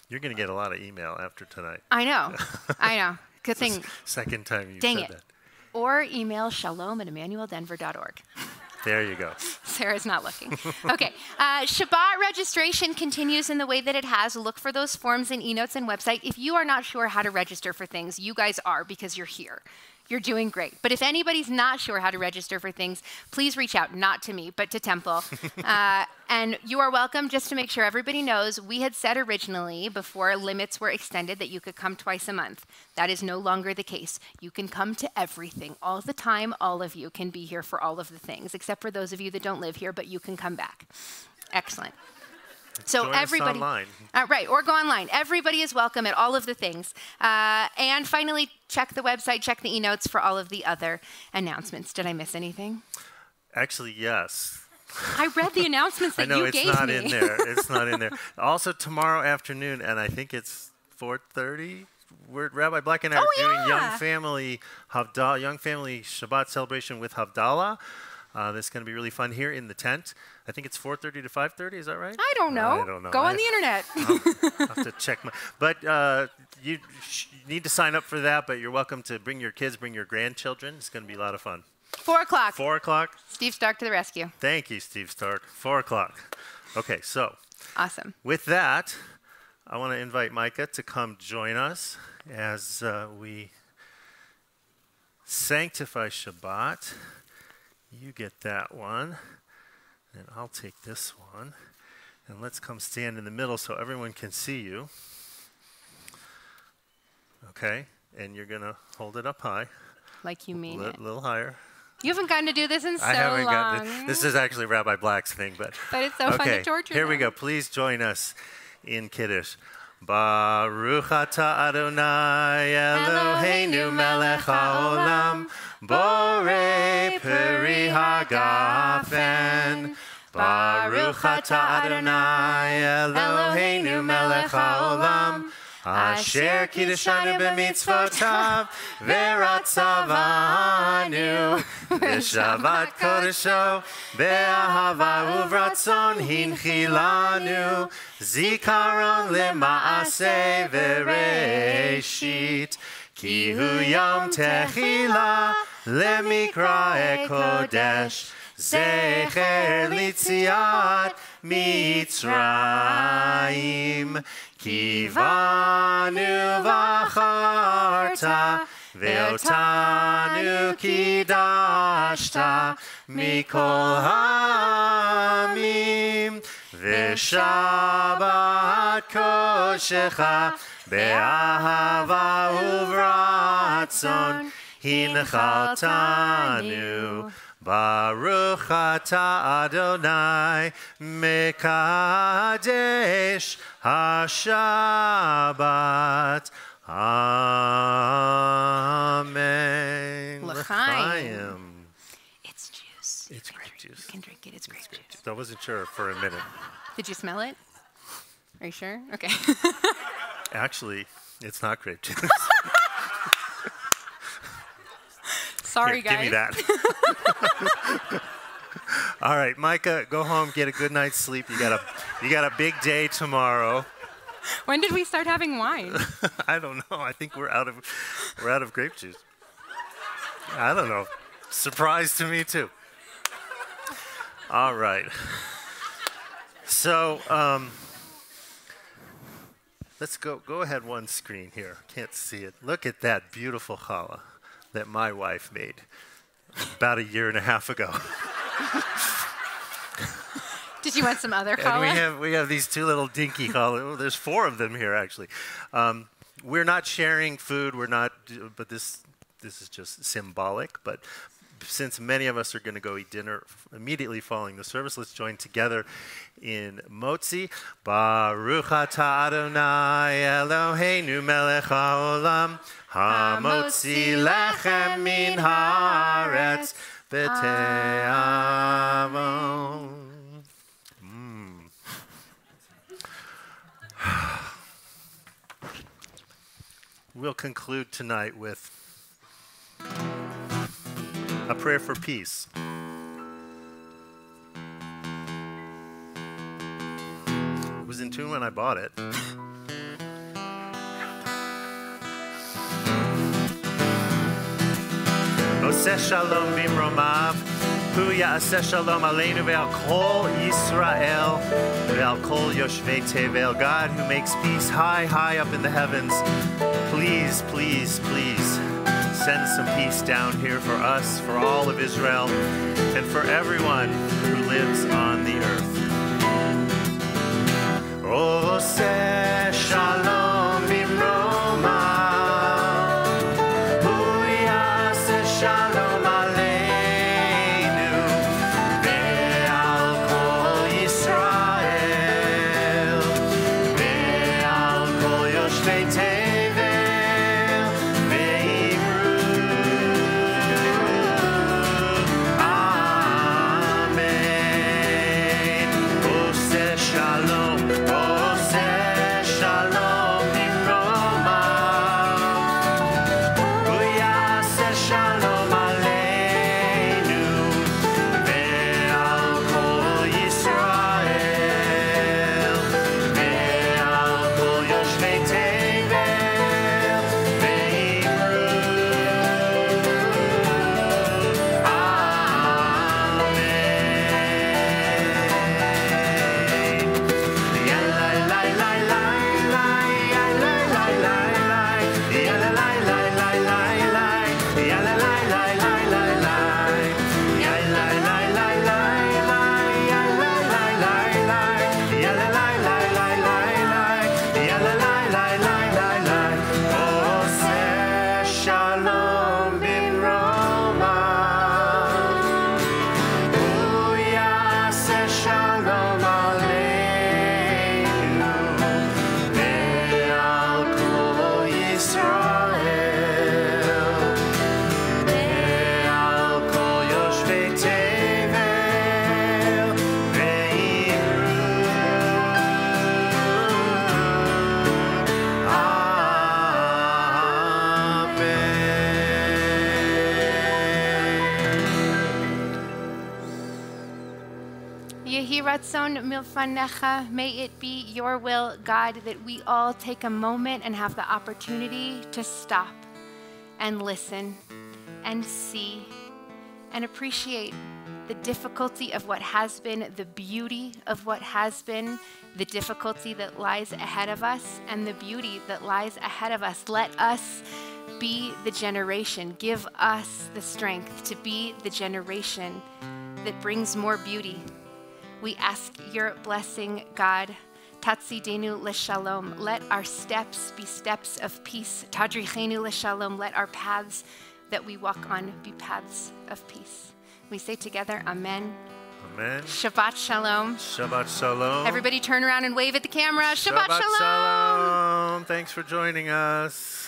Speaker 1: You're going to get a lot of email after tonight.
Speaker 2: I know. I know. Good thing.
Speaker 1: Second time you
Speaker 2: Dang
Speaker 1: said
Speaker 2: it.
Speaker 1: that.
Speaker 2: Or email shalom@emmanueldenver.org.
Speaker 1: There you go.
Speaker 2: Sarah's not looking. Okay. Shabbat registration continues in the way that it has. Look for those forms in eNotes and website. If you are not sure how to register for things, you guys are, because you're here. You're doing great. But if anybody's not sure how to register for things, please reach out, not to me, but to Temple. And you are welcome. Just to make sure everybody knows, we had said originally, before limits were extended, that you could come twice a month. That is no longer the case. You can come to everything all the time. All of you can be here for all of the things, except for those of you that don't live here, but you can come back. Excellent. So
Speaker 1: join
Speaker 2: everybody,
Speaker 1: us online.
Speaker 2: Right, or go online. Everybody is welcome at all of the things. And finally, check the website, check the eNotes for all of the other announcements. Did I miss anything?
Speaker 1: Actually, yes.
Speaker 2: I read the announcements that you gave me.
Speaker 1: I know, it's not in there. It's not in there. Also, tomorrow afternoon, and I think it's 4:30, Rabbi Black and I are doing Young Family Shabbat celebration with Havdalah. This is going to be really fun here in the tent. I think it's 4:30 to 5:30. Is that right?
Speaker 2: I don't know.
Speaker 1: I don't know.
Speaker 2: Go on the internet.
Speaker 1: I'll have to check But you need to sign up for that. But you're welcome to bring your kids, bring your grandchildren. It's going to be a lot of fun.
Speaker 2: 4 o'clock.
Speaker 1: 4 o'clock.
Speaker 2: Steve Stark to the rescue.
Speaker 1: Thank you, Steve Stark. 4 o'clock. Okay, so.
Speaker 2: Awesome.
Speaker 1: With that, I want to invite Micah to come join us as we sanctify Shabbat. You get that one, and I'll take this one. And let's come stand in the middle so everyone can see you. Okay, and you're going to hold it up high.
Speaker 2: Like you mean it.
Speaker 1: A little higher.
Speaker 2: You haven't gotten to do this in so
Speaker 1: I haven't
Speaker 2: long.
Speaker 1: gotten this is actually Rabbi Black's thing, but
Speaker 2: it's so fun to torture
Speaker 1: here
Speaker 2: them.
Speaker 1: we go. Please join us in Kiddush. Baruch atah Adonai Eloheinu melech haolam borei peri hagafen Baruch atah Adonai Eloheinu melech haolam, asher kiddushanu b'mitzvotav v'ratzavanu v'shavat kodesho be'ahava uvratzon hinchilanu zikaron lema'aseh v'reishit ki hu yom techila lemikra kodesh zecher litziat Mitzrayim kivanu v'acharta ve'otanu kidashta mikol ha'amim v'shabat koshecha be'ahava uvratzon hinchaltanu Baruch atah Adonai mekadesh haShabbat. Amen.
Speaker 2: L'chaim. It's juice.
Speaker 1: It's grape juice.
Speaker 2: You can drink it. It's grape juice.
Speaker 1: I wasn't sure for a minute.
Speaker 2: Did you smell it? Are you sure? Okay.
Speaker 1: Actually, it's not grape juice.
Speaker 2: Sorry,
Speaker 1: Here,
Speaker 2: guys.
Speaker 1: give me that. All right, Micah, go home, get a good night's sleep. You got a big day tomorrow.
Speaker 2: When did we start having wine?
Speaker 1: I don't know. I think we're out of grape juice. I don't know. Surprise to me too. All right. So let's go ahead one screen here. Can't see it. Look at that beautiful challah that my wife made about a year and a half ago.
Speaker 2: Did you want some other challah?
Speaker 1: And we have these two little dinky challah. Oh, there's 4 of them here actually. We're not sharing food. But this is just symbolic. But since many of us are going to go eat dinner immediately following the service, let's join together in Motzi. Baruch atah Adonai Eloheinu melech haolam, hamotzi lechem min haaretz v'te'avon. We'll conclude tonight with a prayer for peace. It was in tune when I bought it. Oseh shalom bimromav, hu ya'aseh shalom aleinu ve'al kol Yisrael ve'al kol yoshvei tevel. God who makes peace high up in the heavens, please, please, please send some peace down here for us, for all of Israel, and for everyone who lives on the earth. Oseh shalom bimromav, hu ya'aseh shalom aleinu ve'al kol Yisrael ve'al kol yoshvei tevel ve'imru amen. Oseh shalom, oseh shalom bimromav, hu ya'aseh shalom aleinu ve'al kol Yisrael ve'al kol yoshvei tevel ve'imru Oseh shalom bimromav, hu ya'aseh shalom aleinu ve'al kol Yisrael ve'al kol yoshvei tevel ve'imru
Speaker 2: Yehi ratzon milfanecha. May it be your will, God, that we all take a moment and have the opportunity to stop and listen and see and appreciate the difficulty of what has been, the beauty of what has been, the difficulty that lies ahead of us, and the beauty that lies ahead of us. Let us be the generation. Give us the strength to be the generation that brings more beauty. We ask your blessing, God. Tatzidenu l'shalom. Let our steps be steps of peace. Tadrichenu l'shalom. Let our paths that we walk on be paths of peace. We say together, Amen.
Speaker 1: Amen.
Speaker 2: Shabbat shalom.
Speaker 1: Shabbat shalom.
Speaker 2: Everybody turn around and wave at the camera. Shabbat
Speaker 1: Shabbat
Speaker 2: shalom.
Speaker 1: shalom. Thanks for joining us.